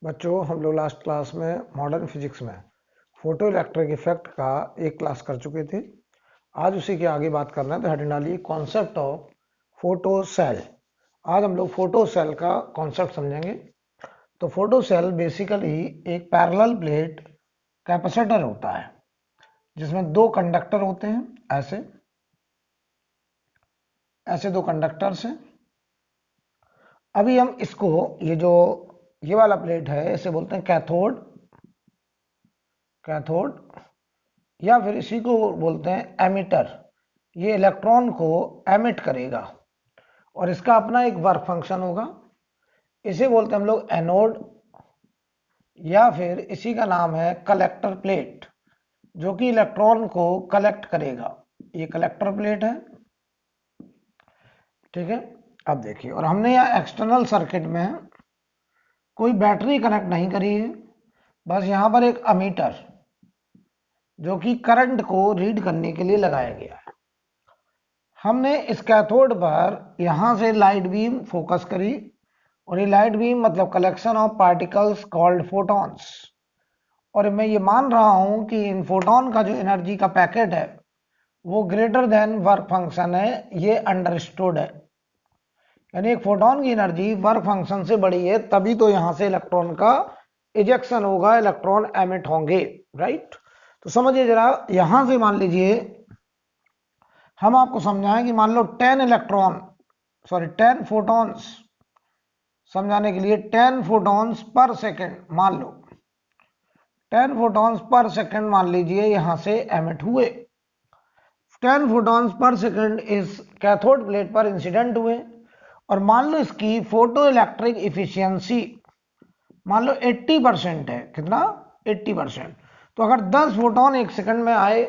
बच्चों, हम लोग लास्ट क्लास में मॉडर्न फिजिक्स में फोटो इलेक्ट्रिक इफेक्ट का एक क्लास कर चुके थे। आज उसी के आगे बात करना है। तो हेडिंग डालिए कॉन्सेप्ट ऑफ फोटो सेल। आज हम लोग फोटो सेल का कॉन्सेप्ट समझेंगे। तो फोटो सेल बेसिकली एक पैरेलल प्लेट कैपेसिटर होता है जिसमें दो कंडक्टर होते हैं। ऐसे ऐसे दो कंडक्टर्स हैं। अभी हम इसको ये वाला प्लेट है, इसे बोलते हैं कैथोड। कैथोड या फिर इसी को बोलते हैं एमिटर। ये इलेक्ट्रॉन को एमिट करेगा और इसका अपना एक वर्क फंक्शन होगा। इसे बोलते हैं हम लोग एनोड, या फिर इसी का नाम है कलेक्टर प्लेट, जो कि इलेक्ट्रॉन को कलेक्ट करेगा। ये कलेक्टर प्लेट है, ठीक है। अब देखिए, और हमने यहाँ एक्सटर्नल सर्किट में कोई बैटरी कनेक्ट नहीं करी है, बस यहाँ पर एक अमीटर जो कि करंट को रीड करने के लिए लगाया गया है। हमने इस कैथोड पर यहां से लाइट बीम फोकस करी, और ये लाइट बीम मतलब collection of particles called photons. और मैं ये मान रहा हूं कि इन फोटॉन का जो एनर्जी का पैकेट है वो ग्रेटर देन वर्क फंक्शन है। ये अंडरस्टूड है, यानी एक फोटॉन की एनर्जी वर्क फंक्शन से बड़ी है, तभी तो यहां से इलेक्ट्रॉन का इजेक्शन होगा, इलेक्ट्रॉन एमिट होंगे, राइट। तो समझिए जरा, यहां से मान लीजिए हम आपको समझाएं कि मान लो 10 फोटॉन्स, समझाने के लिए 10 फोटॉन्स पर सेकेंड, मान लो 10 फोटॉन्स पर सेकेंड मान लीजिए यहां से एमिट हुए। 10 फोटॉन्स पर सेकेंड इस कैथोड प्लेट पर इंसिडेंट हुए, और मान लो इसकी फोटो इलेक्ट्रिक इफिशियंसी मान लो 80% है। कितना? 80%। तो अगर 10 फोटॉन एक सेकंड में आए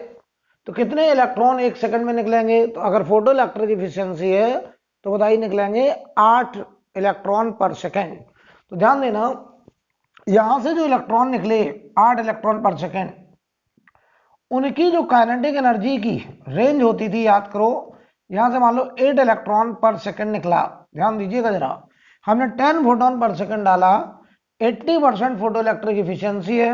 तो कितने इलेक्ट्रॉन एक सेकंड में निकलेंगे? तो अगर फोटो इलेक्ट्रिक इफिशियंसी है तो बताइए, निकलेंगे 8 इलेक्ट्रॉन पर सेकंड। तो ध्यान देना, यहां से जो इलेक्ट्रॉन निकले 8 इलेक्ट्रॉन पर सेकंड, उनकी जो काइनेटिक एनर्जी की रेंज होती थी, याद करो, यहां से मान लो 8 इलेक्ट्रॉन पर सेकंड निकला। ध्यान दीजिएगा जरा, हमने 10 फोटॉन पर सेकंड डाला, 80% फोटो इलेक्ट्रिक इफिशियंसी है,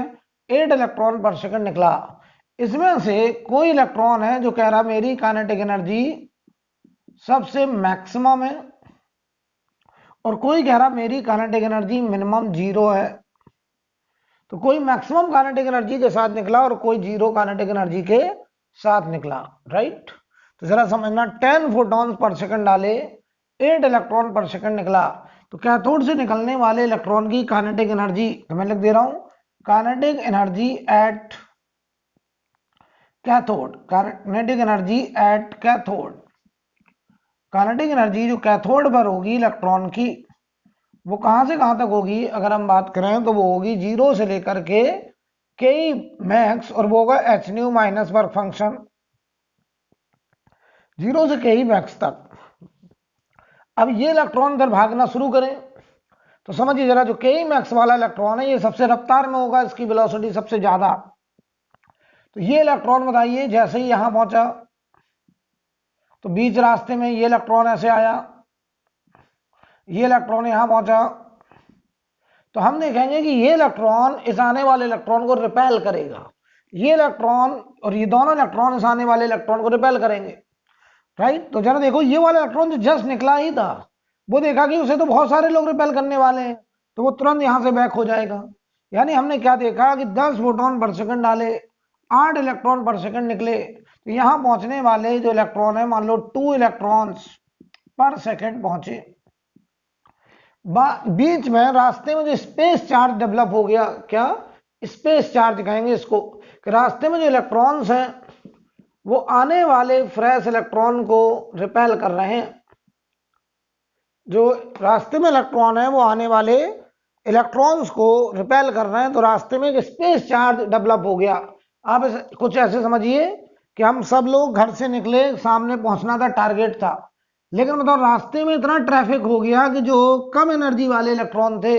8 इलेक्ट्रॉन पर सेकंड निकला। इसमें से कोई इलेक्ट्रॉन है जो कह रहा मेरी काइनेटिक एनर्जी सबसे मैक्सिमम है, और कोई कह रहा मेरी काइनेटिक एनर्जी मिनिमम 0 है। तो कोई मैक्सिमम काइनेटिक एनर्जी के साथ निकला और कोई 0 काइनेटिक एनर्जी के साथ निकला, राइट। तो जरा समझना, 10 फोटॉन पर सेकंड डाले, 8 इलेक्ट्रॉन पर सेकंड निकला, तो कैथोड से निकलने वाले इलेक्ट्रॉन की काइनेटिक एनर्जी, तो मैं लिख दे रहा हूं, kinetic energy at cathode. Kinetic energy at cathode, kinetic energy जो कैथोड पर होगी इलेक्ट्रॉन की, वो कहां से कहां तक होगी? अगर हम बात करें तो वो होगी 0 से लेकर के के मैक्स, और वो होगा H nu minus work function, 0 से के मैक्स तक। अब ये इलेक्ट्रॉन इधर भागना शुरू करें तो समझिए जरा, जो के मैक्स वाला इलेक्ट्रॉन है ये सबसे रफ्तार में होगा, इसकी वेलोसिटी सबसे ज्यादा। तो ये इलेक्ट्रॉन बताइए, जैसे ही यहां पहुंचा तो बीच रास्ते में ये इलेक्ट्रॉन ऐसे आया, ये इलेक्ट्रॉन यहां पहुंचा, तो हम देखेंगे कि ये इलेक्ट्रॉन इस आने वाले इलेक्ट्रॉन को रिपेल करेगा। ये इलेक्ट्रॉन और ये दोनों इलेक्ट्रॉन इस आने वाले इलेक्ट्रॉन को रिपेल करेंगे, राइट। तो जरा देखो, ये वाला इलेक्ट्रॉन जो जस्ट निकला ही था, वो देखा कि उसे तो बहुत सारे लोग रिपेल करने वाले हैं, तो वो तुरंत यहां से बैक हो जाएगा। यानी हमने क्या देखा कि 10 फोटॉन पर सेकंड डाले, 8 इलेक्ट्रॉन पर सेकंड निकले, तो यहां पहुंचने वाले जो इलेक्ट्रॉन है मान लो 2 इलेक्ट्रॉन्स पर सेकंड पहुंचे। बीच में रास्ते में जो स्पेस चार्ज डेवलप हो गया, क्या स्पेस चार्ज कहेंगे इसको, कि रास्ते में जो इलेक्ट्रॉन्स हैं वो आने वाले फ्रेश इलेक्ट्रॉन को रिपेल कर रहे हैं। जो रास्ते में इलेक्ट्रॉन है वो आने वाले इलेक्ट्रॉन्स को रिपेल कर रहे हैं, तो रास्ते में एक स्पेस चार्ज डेवलप हो गया। आप कुछ ऐसे समझिए कि हम सब लोग घर से निकले, सामने पहुंचना था, टारगेट था, लेकिन मतलब रास्ते में इतना ट्रैफिक हो गया कि जो कम एनर्जी वाले इलेक्ट्रॉन थे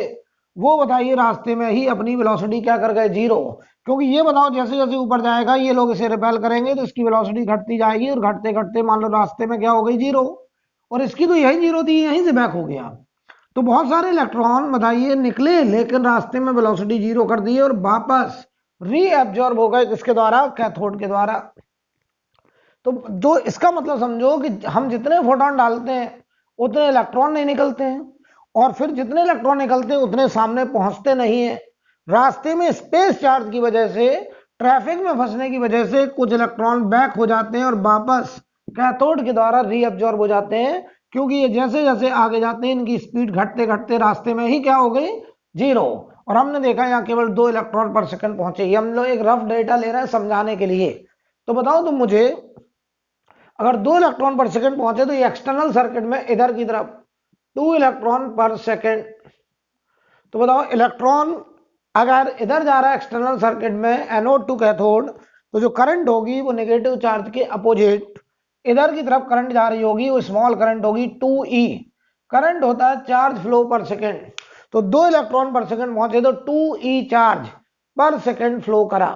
वो बताइए रास्ते में ही अपनी वेलोसिटी क्या कर गए? 0। क्योंकि ये बताओ, जैसे जैसे ऊपर जाएगा ये लोग इसे रिपेल करेंगे तो इसकी वेलोसिटी घटती जाएगी, और घटते घटते मान लो रास्ते में क्या हो गई? 0। और इसकी तो यही 0 थी, यहीं से बैक हो गया। तो बहुत सारे इलेक्ट्रॉन बताइए निकले, लेकिन रास्ते में वेलोसिटी 0 कर दी और वापस रीअब्जॉर्ब हो गए किसके द्वारा? कैथोड के द्वारा। तो जो इसका मतलब समझो कि हम जितने फोटोन डालते हैं उतने इलेक्ट्रॉन नहीं निकलते हैं, और फिर जितने इलेक्ट्रॉन निकलते हैं उतने सामने पहुंचते नहीं है। रास्ते में स्पेस चार्ज की वजह से, ट्रैफिक में फंसने की वजह से कुछ इलेक्ट्रॉन बैक हो जाते हैं और वापस कैथोड के द्वारा रीअब्जॉर्ब हो जाते हैं, क्योंकि ये जैसे जैसे आगे जाते हैं इनकी स्पीड घटते घटते रास्ते में ही क्या हो गई? 0। और हमने देखा यहाँ केवल 2 इलेक्ट्रॉन पर सेकंड पहुंचे। ये हम लोग एक रफ डेटा ले रहे हैं समझाने के लिए। तो बताओ तुम मुझे, अगर 2 इलेक्ट्रॉन पर सेकंड पहुंचे तो ये एक्सटर्नल सर्किट में इधर की तरफ 2 इलेक्ट्रॉन पर सेकंड, तो बताओ इलेक्ट्रॉन अगर इधर जा रहा है एक्सटर्नल सर्किट में एनोड टू कैथोड, तो जो करंट होगी वो नेगेटिव चार्ज के अपोजिट इधर की तरफ करंट जा रही होगी, वो स्मॉल करंट होगी 2e। करंट होता है चार्ज फ्लो पर सेकंड, तो 2 इलेक्ट्रॉन पर सेकंड पहुंचे तो 2e चार्ज पर सेकंड फ्लो करा,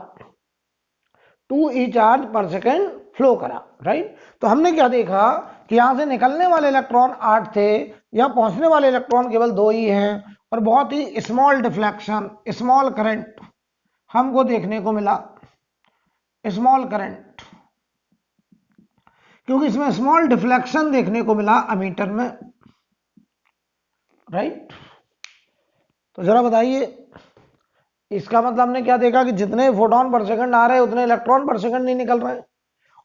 2e चार्ज पर सेकंड फ्लो करा, राइट। तो हमने क्या देखा कि यहां से निकलने वाले इलेक्ट्रॉन 8 थे, यहां पहुंचने वाले इलेक्ट्रॉन केवल 2 ही हैं, और बहुत ही स्मॉल डिफ्लेक्शन, स्मॉल करंट हमको देखने को मिला, स्मॉल करंट, क्योंकि इसमें स्मॉल डिफ्लेक्शन देखने को मिला अमीटर में, राइट। तो जरा बताइए, इसका मतलब हमने क्या देखा कि जितने फोटोन पर सेकंड आ रहे हैं उतने इलेक्ट्रॉन पर सेकंड नहीं निकल रहे,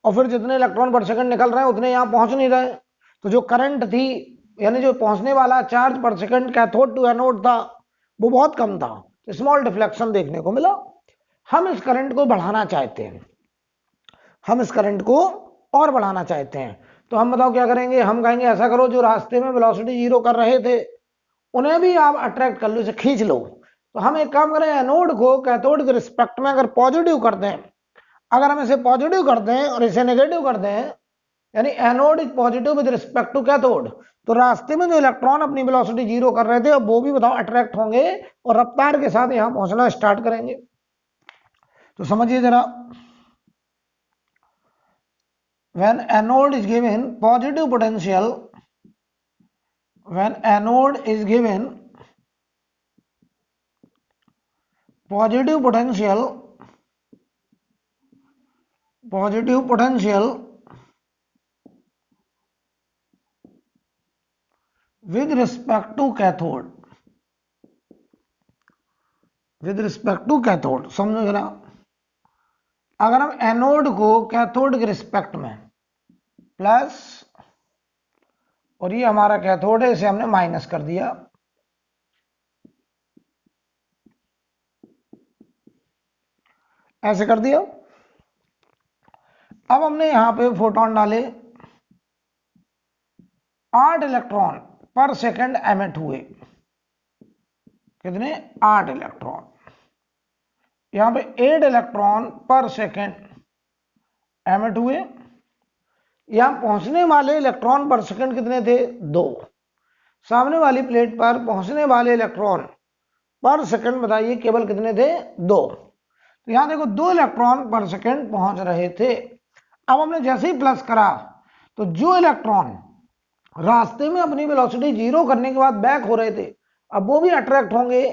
और फिर जितने इलेक्ट्रॉन पर सेकंड निकल रहे हैं उतने यहां पहुंच नहीं रहे। तो जो करंट थी, यानी जो पहुंचने वाला चार्ज पर सेकंड कैथोड टू एनोड था, वो बहुत कम था, तो स्मॉल डिफ्लेक्शन देखने को मिला। हम इस करंट को बढ़ाना चाहते हैं, हम इस करंट को और बढ़ाना चाहते हैं। तो हम बताओ क्या करेंगे? हम कहेंगे ऐसा करो, जो रास्ते में वेलोसिटी 0 कर रहे थे उन्हें भी आप अट्रैक्ट कर लो, इसे खींच लो। तो हम एक काम करें, एनोड को कैथोड के रिस्पेक्ट में अगर पॉजिटिव कर दें, अगर हम इसे पॉजिटिव कर दें और इसे नेगेटिव कर दें, यानी anode is positive with respect to cathode, तो रास्ते में जो इलेक्ट्रॉन अपनी वेलोसिटी 0 कर रहे थे वो भी बताओ अट्रैक्ट होंगे और रफ्तार के साथ यहां पहुंचना स्टार्ट करेंगे। तो समझिए जरा, when anode is given positive potential, when anode is given positive potential with respect to cathode, with respect to cathode, समझो जरा, अगर हम एनोड को कैथोड के रिस्पेक्ट में प्लस, और ये हमारा कैथोड है, इसे हमने माइनस कर दिया, ऐसे कर दिया। अब हमने यहां पे फोटोन डाले, 8 इलेक्ट्रॉन पर सेकंड एमिट हुए, कितने? 8 इलेक्ट्रॉन। यहां पे 8 इलेक्ट्रॉन पर सेकंड एमिट हुए। यहां पहुंचने वाले इलेक्ट्रॉन पर सेकंड कितने थे? 2। सामने वाली प्लेट पर पहुंचने वाले इलेक्ट्रॉन पर सेकंड बताइए केवल कितने थे? 2। तो यहां देखो 2 इलेक्ट्रॉन पर सेकंड पहुंच रहे थे। अब हमने जैसे ही प्लस करा तो जो इलेक्ट्रॉन रास्ते में अपनी वेलोसिटी 0 करने के बाद बैक हो रहे थे, अब वो भी अट्रैक्ट होंगे।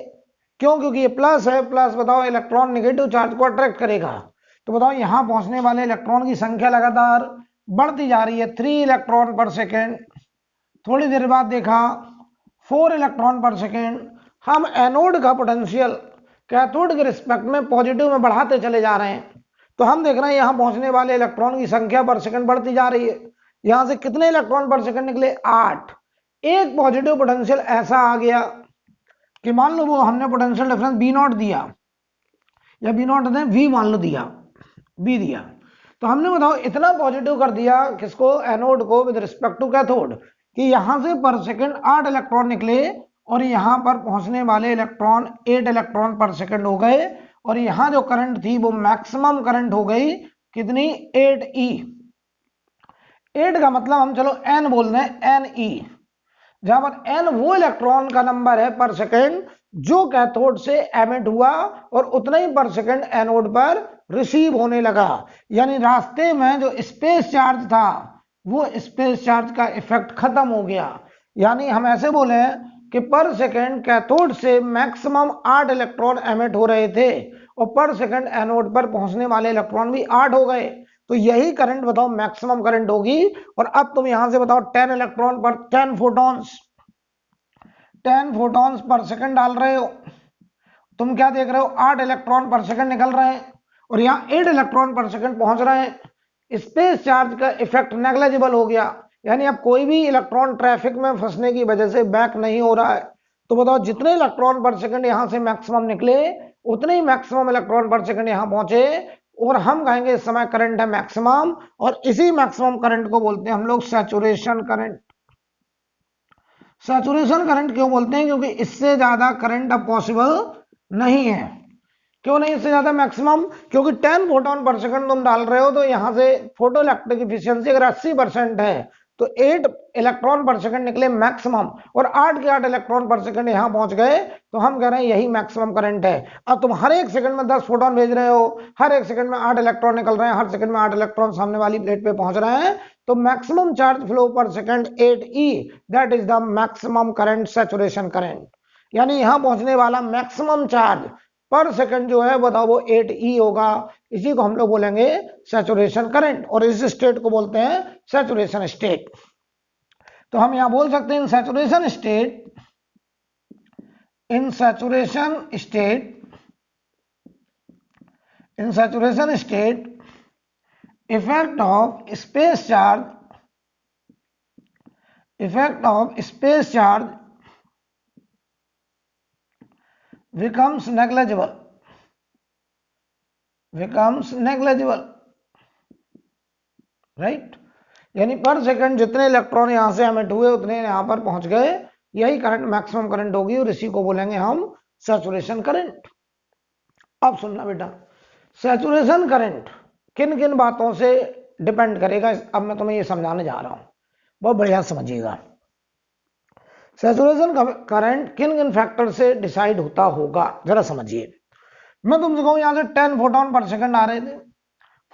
क्यों? क्योंकि ये प्लस है, प्लस बताओ इलेक्ट्रॉन नेगेटिव चार्ज को अट्रैक्ट करेगा। तो बताओ यहां पहुंचने वाले इलेक्ट्रॉन की संख्या लगातार बढ़ती जा रही है, 3 इलेक्ट्रॉन पर सेकेंड। थोड़ी देर बाद देखा 4 इलेक्ट्रॉन पर सेकेंड। हम एनोड का पोटेंशियल कैथोड के रिस्पेक्ट में पॉजिटिव में बढ़ाते चले जा रहे हैं, तो हम देख रहे हैं यहां पहुंचने वाले इलेक्ट्रॉन की संख्या पर सेकंड बढ़ती जा रही है। यहां से कितने इलेक्ट्रॉन पर सेकंड निकले? 8। एक पॉजिटिव पोटेंशियल ऐसा आ गया कि मान लो वो हमने पोटेंशियल डिफरेंस बी नॉट दिया, या बी नॉट ने वी मान लो दिया, बी दिया, तो हमने बताओ इतना पॉजिटिव कर दिया किसको? एनोड को विद रिस्पेक्ट टू कैथोड, कि यहां से पर सेकंड 8 इलेक्ट्रॉन निकले और यहां पर पहुंचने वाले इलेक्ट्रॉन 8 इलेक्ट्रॉन पर सेकंड हो गए, और यहां जो करंट थी वो मैक्सिमम करंट हो गई कितनी? 8e। 8 का मतलब हम चलो n बोल रहे हैं, ne, जहां पर n वो इलेक्ट्रॉन का नंबर है पर सेकंड जो कैथोड से एमिट हुआ और उतना ही पर सेकंड एनोड पर रिसीव होने लगा। यानी रास्ते में जो स्पेस चार्ज था वो स्पेस चार्ज का इफेक्ट खत्म हो गया। यानी हम ऐसे बोले कि कि पर सेकेंड कैथोड से मैक्सिमम 8 इलेक्ट्रॉन एमिट हो रहे थे और पर सेकेंड एनोड पर पहुंचने वाले इलेक्ट्रॉन भी 8 हो गए, तो यही करंट बताओ मैक्सिमम करंट होगी। और अब तुम यहां से बताओ 10 इलेक्ट्रॉन पर 10 फोटॉन्स पर सेकेंड डाल रहे हो, तुम क्या देख रहे हो 8 इलेक्ट्रॉन पर सेकेंड निकल रहे हैं और यहाँ 8 इलेक्ट्रॉन पर सेकेंड पहुंच रहे हैं। स्पेस चार्ज का इफेक्ट नेग्लिजिबल हो गया, यानी अब कोई भी इलेक्ट्रॉन ट्रैफिक में फंसने की वजह से बैक नहीं हो रहा है। तो बताओ जितने इलेक्ट्रॉन पर सेकेंड यहां से मैक्सिमम निकले उतने ही मैक्सिमम इलेक्ट्रॉन पर सेकेंड यहां पहुंचे और हम कहेंगे इस समय करंट है मैक्सिमम, और इसी मैक्सिमम करंट को बोलते हैं हम लोग सैचुरेशन करंट। सैचुरेशन करंट क्यों बोलते हैं? क्योंकि इससे ज्यादा करंट अब पॉसिबल नहीं है। क्यों नहीं इससे ज्यादा मैक्सिमम? क्योंकि 10 फोटोन पर सेकंड तुम डाल रहे हो, तो यहां से फोटो इलेक्ट्रिक एफिशिएंसी अगर 80% है तो 8 इलेक्ट्रॉन पर सेकंड निकले मैक्सिमम, और 8 के 8 इलेक्ट्रॉन पर सेकंड यहां पहुंच गए, तो हम कह रहे हैं यही मैक्सिमम करंट है। अब तुम हर एक सेकंड में 10 फोटोन भेज रहे हो, हर एक सेकंड में 8 इलेक्ट्रॉन निकल रहे हैं, हर सेकंड में 8 इलेक्ट्रॉन सामने वाली प्लेट पे पहुंच रहे हैं, तो मैक्सिमम चार्ज फ्लो पर second 8e, that is the maximum current, saturation current. यानी यहां पहुंचने वाला मैक्सिमम चार्ज पर सेकंड जो है बताओ वो 8e होगा। इसी को हम लोग बोलेंगे सैचुरेशन करंट, और इस स्टेट को बोलते हैं सैचुरेशन स्टेट। तो हम यहां बोल सकते हैं in saturation state effect of space charge becomes negligible, right. यानी पर सेकंड जितने इलेक्ट्रॉन यहां से एमिट हुए उतने यहां पर पहुंच गए, यही करंट मैक्सिमम करंट होगी, और इसी को बोलेंगे हम सैचुरेशन करंट। अब सुनना बेटा, सैचुरेशन करंट किन किन बातों से डिपेंड करेगा, अब मैं तुम्हें ये समझाने जा रहा हूं, बहुत बढ़िया समझिएगा। सैचुरेशन करंट किन किन फैक्टर से डिसाइड होता होगा जरा समझिए। मैं तुमसे कहूं यहां से 10 फोटोन पर सेकंड आ रहे थे,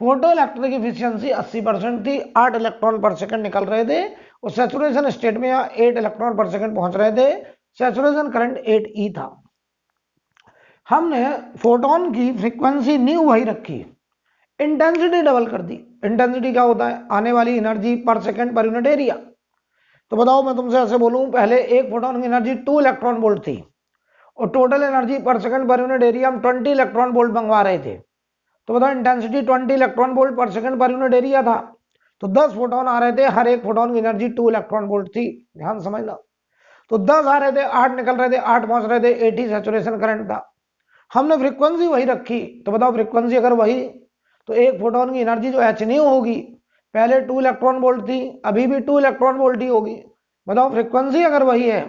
फोटो इलेक्ट्रिक एफिशिएंसी 80% थी, 8 इलेक्ट्रॉन पर सेकंड निकल रहे थे, और सैचुरेशन स्टेट में 8 इलेक्ट्रॉन पर सेकंड पहुंच रहे थे, सैचुरेशन करंट 8e था। हमने फोटोन की फ्रीक्वेंसी न्यू वही रखी, इंटेंसिटी डबल कर दी। इंटेंसिटी क्या होता है? आने वाली एनर्जी पर सेकंड पर यूनिट एरिया। तो बताओ मैं तुमसे ऐसे बोलूं, पहले एक फोटोन की एनर्जी 2 इलेक्ट्रॉन वोल्ट थी और टोटल एनर्जी पर सेकंड पर यूनिट एरिया हम 20 इलेक्ट्रॉन वोल्ट मंगवा रहे थे, तो बताओ इंटेंसिटी 20 इलेक्ट्रॉन वोल्ट पर सेकंड पर यूनिट एरिया था, तो 10 फोटोन आ रहे थे, हर एक फोटोन की एनर्जी 2 इलेक्ट्रॉन वोल्ट थी, ध्यान समझना। तो 10 आ रहे थे, 8 निकल रहे थे, 8 पहुंच रहे थे, 80 सैचुरेशन करंट था। हमने फ्रीक्वेंसी वही रखी, तो बताओ फ्रीक्वेंसी अगर वही, तो एक फोटोन की एनर्जी जो h न्यू होगी, पहले 2 इलेक्ट्रॉन वोल्ट थी, अभी भी 2 इलेक्ट्रॉन वोल्ट ही होगी। बताओ फ्रीक्वेंसी अगर वही है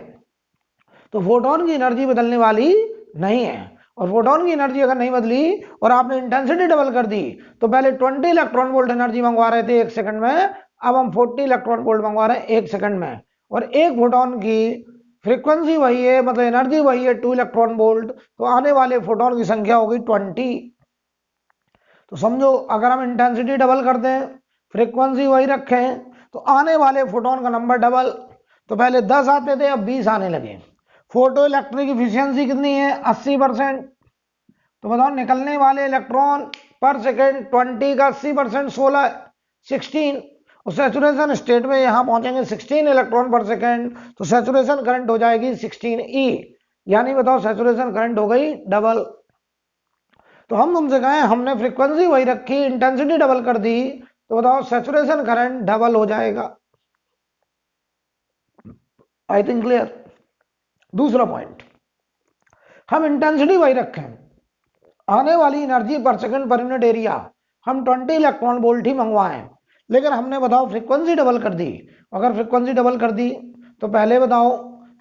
तो फोटोन की एनर्जी बदलने वाली नहीं है, और फोटोन की एनर्जी अगर नहीं बदली और आपने इंटेंसिटी डबल कर दी, तो पहले 20 इलेक्ट्रॉन वोल्ट एनर्जी मंगवा रहे थे एक सेकंड में, अब हम 40 इलेक्ट्रॉन वोल्ट मंगवा रहे हैं एक सेकंड में, और एक फोटोन की फ्रीक्वेंसी वही है, मतलब एनर्जी वही है 2 इलेक्ट्रॉन वोल्ट, तो आने वाले फोटोन की संख्या होगी 20। तो समझो अगर हम इंटेंसिटी डबल कर दें, फ्रीक्वेंसी वही रखें, तो आने वाले फोटोन का नंबर डबल, तो पहले 10 आते थे अब 20 आने लगे। फोटो इलेक्ट्रिक एफिशिएंसी कितनी है? 80%। तो बताओ निकलने वाले इलेक्ट्रॉन पर सेकेंड 20 का 80% 16, और सैचुरेशन स्टेट में यहां पहुंचेंगे 16 इलेक्ट्रॉन पर सेकेंड, तो सैचुरेशन करंट हो जाएगी 16e, यानी बताओ सैचुरेशन करंट हो गई डबल। तो हम तुमसे कहें हमने फ्रीक्वेंसी वही रखी, इंटेंसिटी डबल कर दी, तो बताओ सैचुरेशन करंट डबल हो जाएगा। आई थिंक क्लियर। दूसरा पॉइंट, हम इंटेंसिटी वही रखें, आने वाली एनर्जी पर सेकंड पर यूनिट एरिया हम 20 इलेक्ट्रॉन वोल्ट ही मंगवाएं, लेकिन हमने बताओ फ्रीक्वेंसी डबल कर दी। अगर फ्रीक्वेंसी डबल कर दी तो पहले बताओ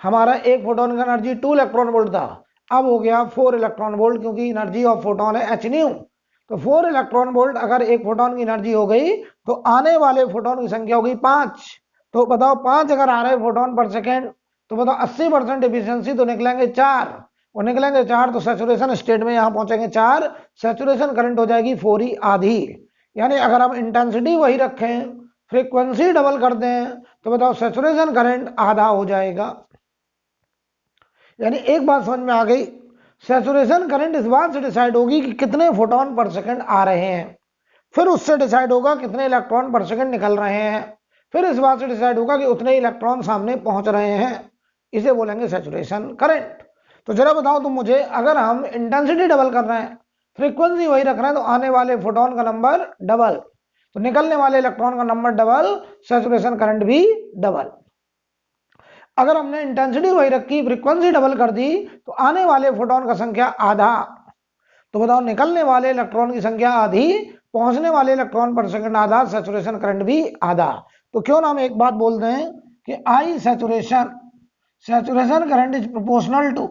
हमारा एक फोटोन का एनर्जी 2 इलेक्ट्रॉन वोल्ट था, अब हो गया 4 इलेक्ट्रॉन वोल्ट, क्योंकि एनर्जी ऑफ फोटोन है h न्यू। तो 4 इलेक्ट्रॉन वोल्ट अगर एक फोटोन की एनर्जी हो गई, तो आने वाले फोटोन की संख्या होगी 5। तो बताओ 5 अगर आ रहे फोटोन पर सेकेंड, तो बताओ 80% एफिशिएंसी, तो निकलेंगे 4, और निकलेंगे 4 तो सैचुरेशन स्टेट में यहां पहुंचेंगे 4, सैचुरेशन करंट हो जाएगी 4e आधी। यानी अगर हम इंटेंसिटी वही रखें, फ्रीक्वेंसी डबल कर दें, तो बताओ सैचुरेशन करंट आधा हो जाएगा। यानी एक बात समझ में आ गई, सैचुरेशन करंट इस बात से डिसाइड होगी कि कितने फोटोन पर सेकंड आ रहे हैं, फिर उससे डिसाइड होगा कितने इलेक्ट्रॉन पर सेकंड निकल रहे हैं, फिर इस बात से डिसाइड होगा कि उतने इलेक्ट्रॉन सामने पहुंच रहे हैं। इसे बोलेंगे सैचुरेशन करंट। तो जरा बताओ तुम मुझे, अगर हम इंटेंसिटी डबल कर रहे हैं, फ्रीक्वेंसी वही रख रहे हैं, तो आने वाले फोटोन का नंबर डबल, तो निकलने वाले इलेक्ट्रॉन का नंबर डबल, सैचुरेशन करंट भी डबल। अगर हमने इंटेंसिटी वही रखी, फ्रीक्वेंसी डबल कर दी, तो आने वाले फोटोन का संख्या आधा, तो बताओ निकलने वाले इलेक्ट्रॉन की संख्या आधी, पहुंचने वाले इलेक्ट्रॉन पर सेकंड आधा, सैचुरेशन करंट भी आधा। तो क्यों ना हम एक बात बोलते हैं कि I saturation current is proportional to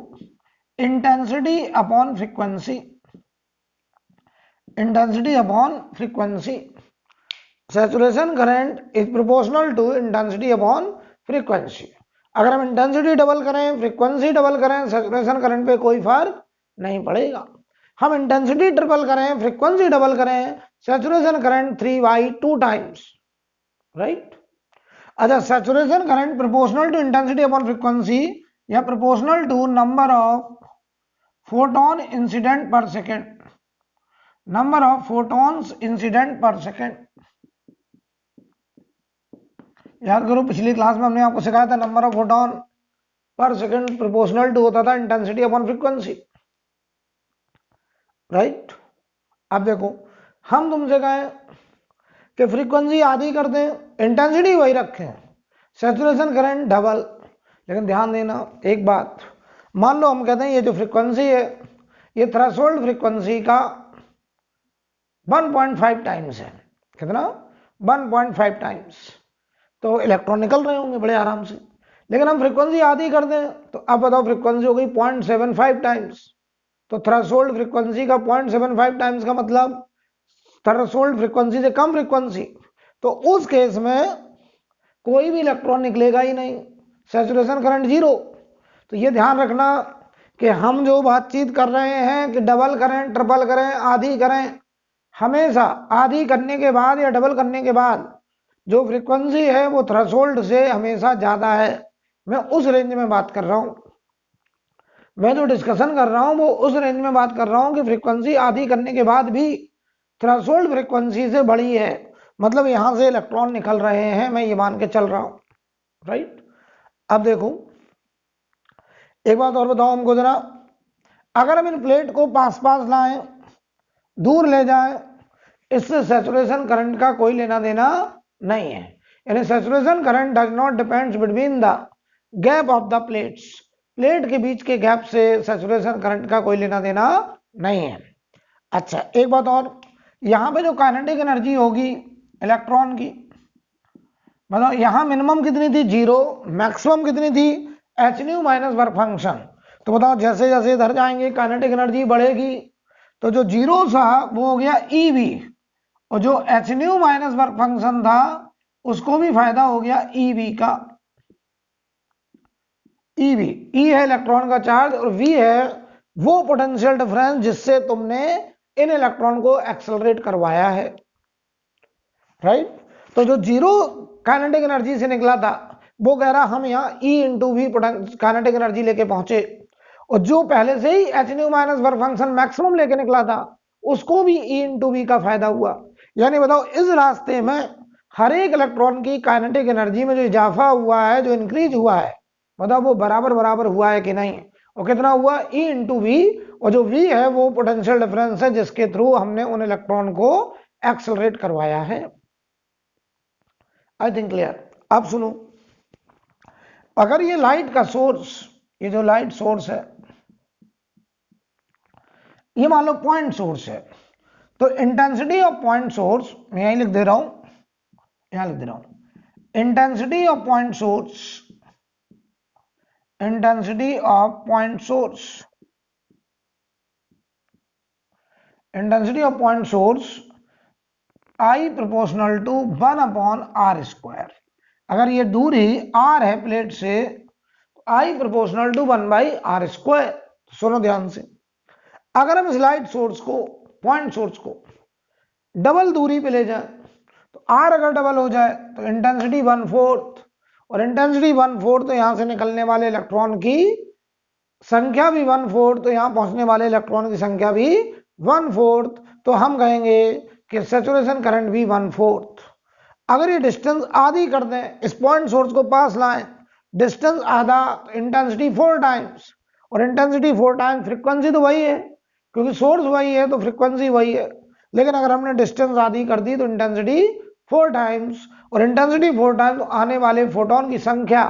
intensity upon frequency, intensity upon frequency. Saturation current is proportional to intensity upon frequency. अगर हम इंटेंसिटी डबल करें, फ्रीक्वेंसी डबल करें, सैचुरेशन करंट पे कोई फर्क नहीं पड़ेगा। हम इंटेंसिटी ट्रिपल करें, फ्रीक्वेंसी डबल करें, सैचुरेशन करंट 3/2 टाइम्स, राइट। अच्छा, saturation current proportional to intensity upon frequency या proportional to number of photon incident per second, number of photons incident per second. याद करो, पिछली क्लास में हमने आपको सिखाया था नंबर ऑफ फोटोन पर सेकेंड प्रोपोर्शनल टू होता था इंटेंसिटी अपॉन फ्रीक्वेंसी, राइट। अब देखो, हम तुमसे कहें कि फ्रीक्वेंसी आधी कर दें, इंटेंसिटी वही रखें, सैचुरेशन करंट डबल, लेकिन ध्यान देना एक बात, मान लो हम कहते हैं ये जो फ्रीक्वेंसी है ये थ्रेशोल्ड फ्रीक्वेंसी का 1.5 टाइम्स है। कितना? 1.5 टाइम्स। तो इलेक्ट्रॉन निकल रहे होंगे बड़े आराम से, लेकिन हम फ्रीक्वेंसी आधी कर दें तो अब बताओ फ्रीक्वेंसी हो गई 0.75 टाइम्स। तो थ्रेशोल्ड फ्रीक्वेंसी का 0.75 टाइम्स का मतलब थ्रेशोल्ड फ्रीक्वेंसी से कम फ्रीक्वेंसी, तो उस केस में कोई भी इलेक्ट्रॉन निकलेगा ही नहीं, सैचुरेशन करंट जीरो। तो ये ध्यान रखना कि हम जो बातचीत कर रहे हैं कि डबल करें, ट्रिपल करें, आधी करें, हमेशा आधी करने के बाद या डबल करने के बाद जो फ्रीक्वेंसी है वो थ्रेशोल्ड से हमेशा ज्यादा है। मैं उस रेंज में बात कर रहा हूं, मैं जो डिस्कशन कर रहा हूं वो उस रेंज में बात कर रहा हूं कि फ्रीक्वेंसी आधी करने के बाद भी थ्रेशोल्ड फ्रीक्वेंसी से बड़ी है, मतलब यहां से इलेक्ट्रॉन निकल रहे हैं, मैं ये मान के चल रहा हूं, राइट। अब देखो एक बात और बताओ हमको जरा, अगर हम इन प्लेट को पास पास लाएं, दूर ले जाएं, इससे सैचुरेशन करंट का कोई लेना देना नहीं है। यानी saturation current does not depends between the gap of the plates, plate के बीच के गैप से सैचुरेशन करंट का कोई लेना देना नहीं है। अच्छा, एक बात और, यहां पे जो काइनेटिक एनर्जी होगी इलेक्ट्रॉन की, मतलब यहां मिनिमम कितनी थी? 0, मैक्सिमम कितनी थी? H nu minus work function. तो बताओ जैसे जैसे इधर जाएंगे काइनेटिक एनर्जी बढ़ेगी, तो जो 0 था वो हो गया ईवी, और जो H nu minus work function था उसको भी फायदा हो गया ईवी का। ईवी, ई है इलेक्ट्रॉन का चार्ज और वी है वो पोटेंशियल डिफरेंस जिससे तुमने इन इलेक्ट्रॉन को एक्सेलरेट करवाया है, राइट। तो जो 0 काइनेटिक एनर्जी से निकला था वो कह रहा हम यहाँ E into V kinetic energy लेके पहुंचे, और जो पहले से ही H nu minus work function maximum लेके निकला था उसको भी E इंटू वी का फायदा हुआ। यानी बताओ इस रास्ते में हर एक इलेक्ट्रॉन की काइनेटिक एनर्जी में जो इजाफा हुआ है, जो इंक्रीज हुआ है, बताओ वो बराबर बराबर हुआ है कि नहीं, और कितना हुआ? E इंटू वी, और जो V है वो पोटेंशियल डिफरेंस है जिसके थ्रू हमने उन इलेक्ट्रॉन को एक्सेलरेट करवाया है। आई थिंक क्लियर। अब सुनो, अगर ये लाइट का सोर्स, ये जो लाइट सोर्स है ये मान लो पॉइंट सोर्स है, तो इंटेंसिटी ऑफ पॉइंट सोर्स मैं यही लिख दे रहा हूं, यहां लिख दे रहा हूं, intensity of point source, intensity of point source, intensity of point source I proportional to 1/r²। अगर ये दूरी r है प्लेट से, I प्रोपोर्शनल टू 1/r²। सुनो ध्यान से, अगर हम इस लाइट सोर्स को, पॉइंट सोर्स को डबल दूरी पे ले जाए, तो r अगर डबल हो जाए तो इंटेंसिटी 1/4, और इंटेंसिटी 1/4 तो यहां से निकलने वाले इलेक्ट्रॉन की संख्या भी 1/4, तो यहाँ पहुंचने वाले इलेक्ट्रॉन की संख्या भी 1/4, तो हम कहेंगे कि सैचुरेशन करंट भी 1/4। अगर ये डिस्टेंस आधी कर दें, इस पॉइंट सोर्स को पास लाएं, डिस्टेंस आधा, तो इंटेंसिटी 4 टाइम्स, और इंटेंसिटी 4 टाइम्स, फ्रीक्वेंसी तो वही है क्योंकि सोर्स वही है तो फ्रीक्वेंसी वही है। लेकिन अगर हमने डिस्टेंस आधी कर दी तो इंटेंसिटी 4 टाइम्स, और इंटेंसिटी 4 टाइम्स, तो आने वाले फोटोन की संख्या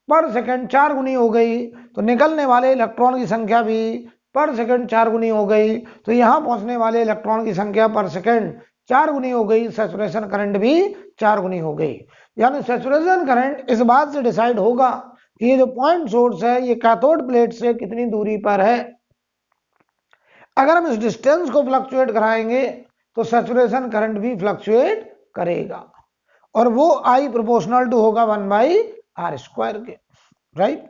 पर सेकंड 4 गुनी हो गई, तो निकलने वाले इलेक्ट्रॉन की संख्या भी पर सेकंड 4 गुनी हो गई, तो यहां पहुंचने वाले इलेक्ट्रॉन की संख्या पर सेकंड 4 गुनी हो गई, सैचुरेशन करंट भी 4 गुनी हो गई। यानी सैचुरेशन करंट इस बात से डिसाइड होगा कि ये जो पॉइंट सोर्स है ये कैथोड प्लेट से कितनी दूरी पर है। अगर हम इस डिस्टेंस को फ्लक्चुएट कराएंगे तो सैचुरेशन करंट भी फ्लक्चुएट करेगा, और वो आई प्रोपोर्शनल टू होगा 1/r² के, राइट।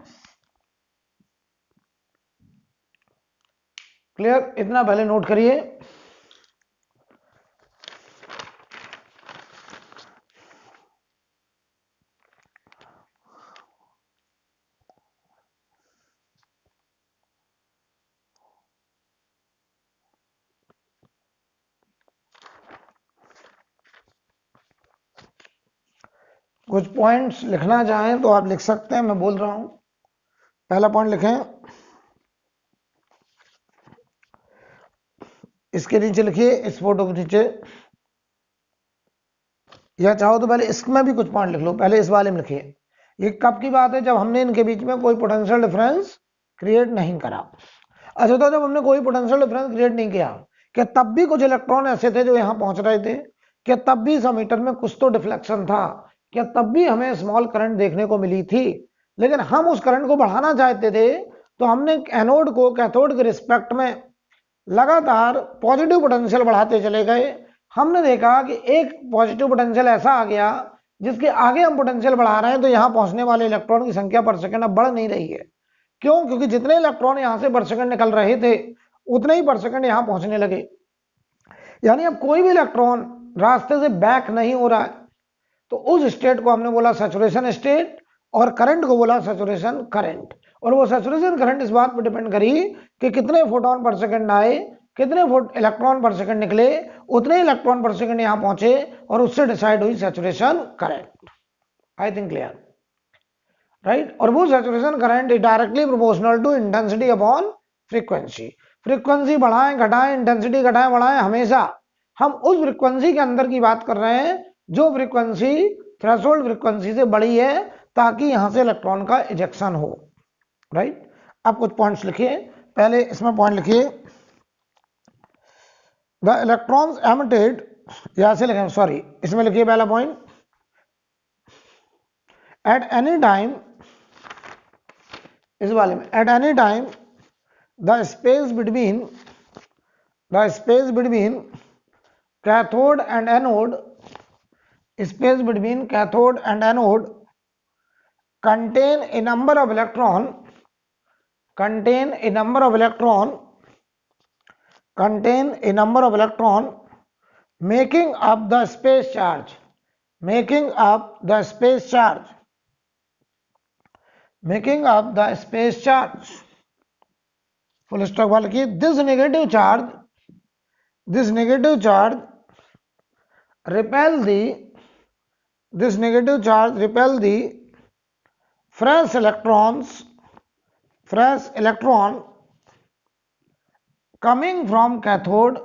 क्लियर? इतना पहले नोट करिए। कुछ पॉइंट्स लिखना चाहें तो आप लिख सकते हैं, मैं बोल रहा हूं। पहला पॉइंट लिखें, इसके नीचे लिखिए, इस फोटो के नीचे, या चाहो तो पहले इसमें भी कुछ पॉइंट लिख लो, पहले इस वाले में लिखिए। ये कब की बात है? जब हमने इनके बीच में कोई पोटेंशियल डिफरेंस क्रिएट नहीं करा। अच्छा, तो जब हमने कोई पोटेंशियल डिफरेंस क्रिएट नहीं किया, क्या तब भी कुछ इलेक्ट्रॉन ऐसे थे जो यहां पहुंच रहे थे? क्या तब भी इस मीटर में कुछ तो डिफ्लेक्शन था? क्या तब भी हमें स्मॉल करंट देखने को मिली थी? लेकिन हम उस करंट को बढ़ाना चाहते थे, तो हमने एनोड को कैथोड के रिस्पेक्ट में लगातार पॉजिटिव पोटेंशियल बढ़ाते चले गए। हमने देखा कि एक पॉजिटिव पोटेंशियल ऐसा आ गया जिसके आगे हम पोटेंशियल बढ़ा रहे हैं, तो यहां पहुंचने वाले इलेक्ट्रॉन की संख्या पर सेकंड अब बढ़ नहीं रही है। क्यों? क्योंकि जितने इलेक्ट्रॉन यहां से पर सेकंड निकल रहे थे उतने ही पर सेकंड यहां पहुंचने लगे। यानी अब कोई भी इलेक्ट्रॉन रास्ते से बैक नहीं हो रहा है, तो उस स्टेट को हमने बोला सैचुरेशन स्टेट, और करंट को बोला सैचुरेशन करंट। और वो सैचुरेशन करंट इस बात पर डिपेंड करी कि कितने फोटोन पर सेकंड आए, कितने इलेक्ट्रॉन पर सेकंड निकले, उतने इलेक्ट्रॉन पर सेकंड यहां पहुंचे, और उससे डिसाइड हुई saturation current. I think clear, right. और वो saturation current is directly proportional to intensity upon frequency. Frequency बढ़ाएं घटाएं, इंटेंसिटी घटाएं बढ़ाएं, हमेशा हम उस फ्रीक्वेंसी के अंदर की बात कर रहे हैं जो फ्रीक्वेंसी थ्रेशोल्ड फ्रीक्वेंसी से बड़ी है, ताकि यहां से इलेक्ट्रॉन का इजेक्शन हो, राइट। अब कुछ पॉइंट्स लिखिए, पहले इसमें पॉइंट लिखिए, द इलेक्ट्रॉन्स एमिटेड, या से लिखें, सॉरी, इसमें लिखिए पहला पॉइंट, एट एनी टाइम, इस वाले में, at any time the space between cathode and anode, space between cathode and anode contain a number of electron making up the space charge, full stop वाले की, this negative charge repel the fresh electron coming from cathode,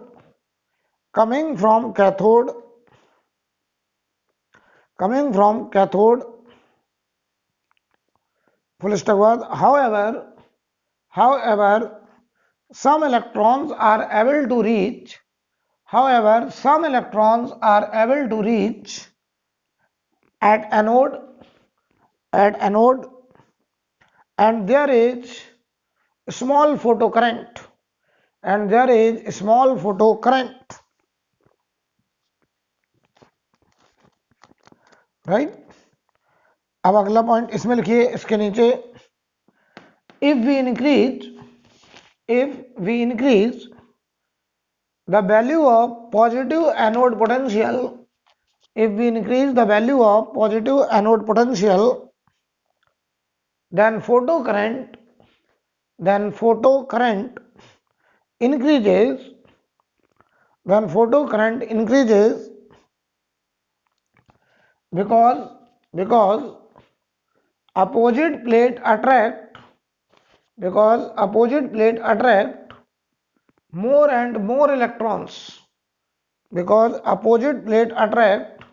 full stop बाद, however some electrons are able to reach at anode, and there is small photocurrent, right. अब अगला point इसमें लिखिए, इसके नीचे, if we increase the value of positive anode potential, then photocurrent then photocurrent increases, when photocurrent increases because opposite plate attract, because opposite plate attract more and more electrons, because opposite plate attract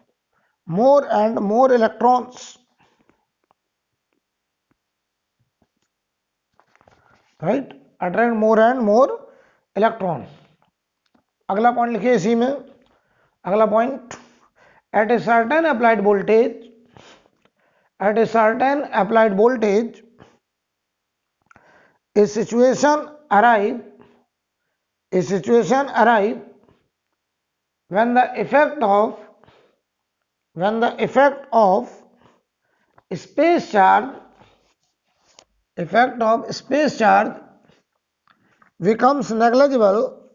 more and more electrons, right, attract more and more electron. अगला point लिखिए इसी में, अगला point, at a certain applied voltage, at a certain applied voltage a situation arrive, a situation arrive when the effect of, when the effect of space charge, effect of space charge becomes negligible,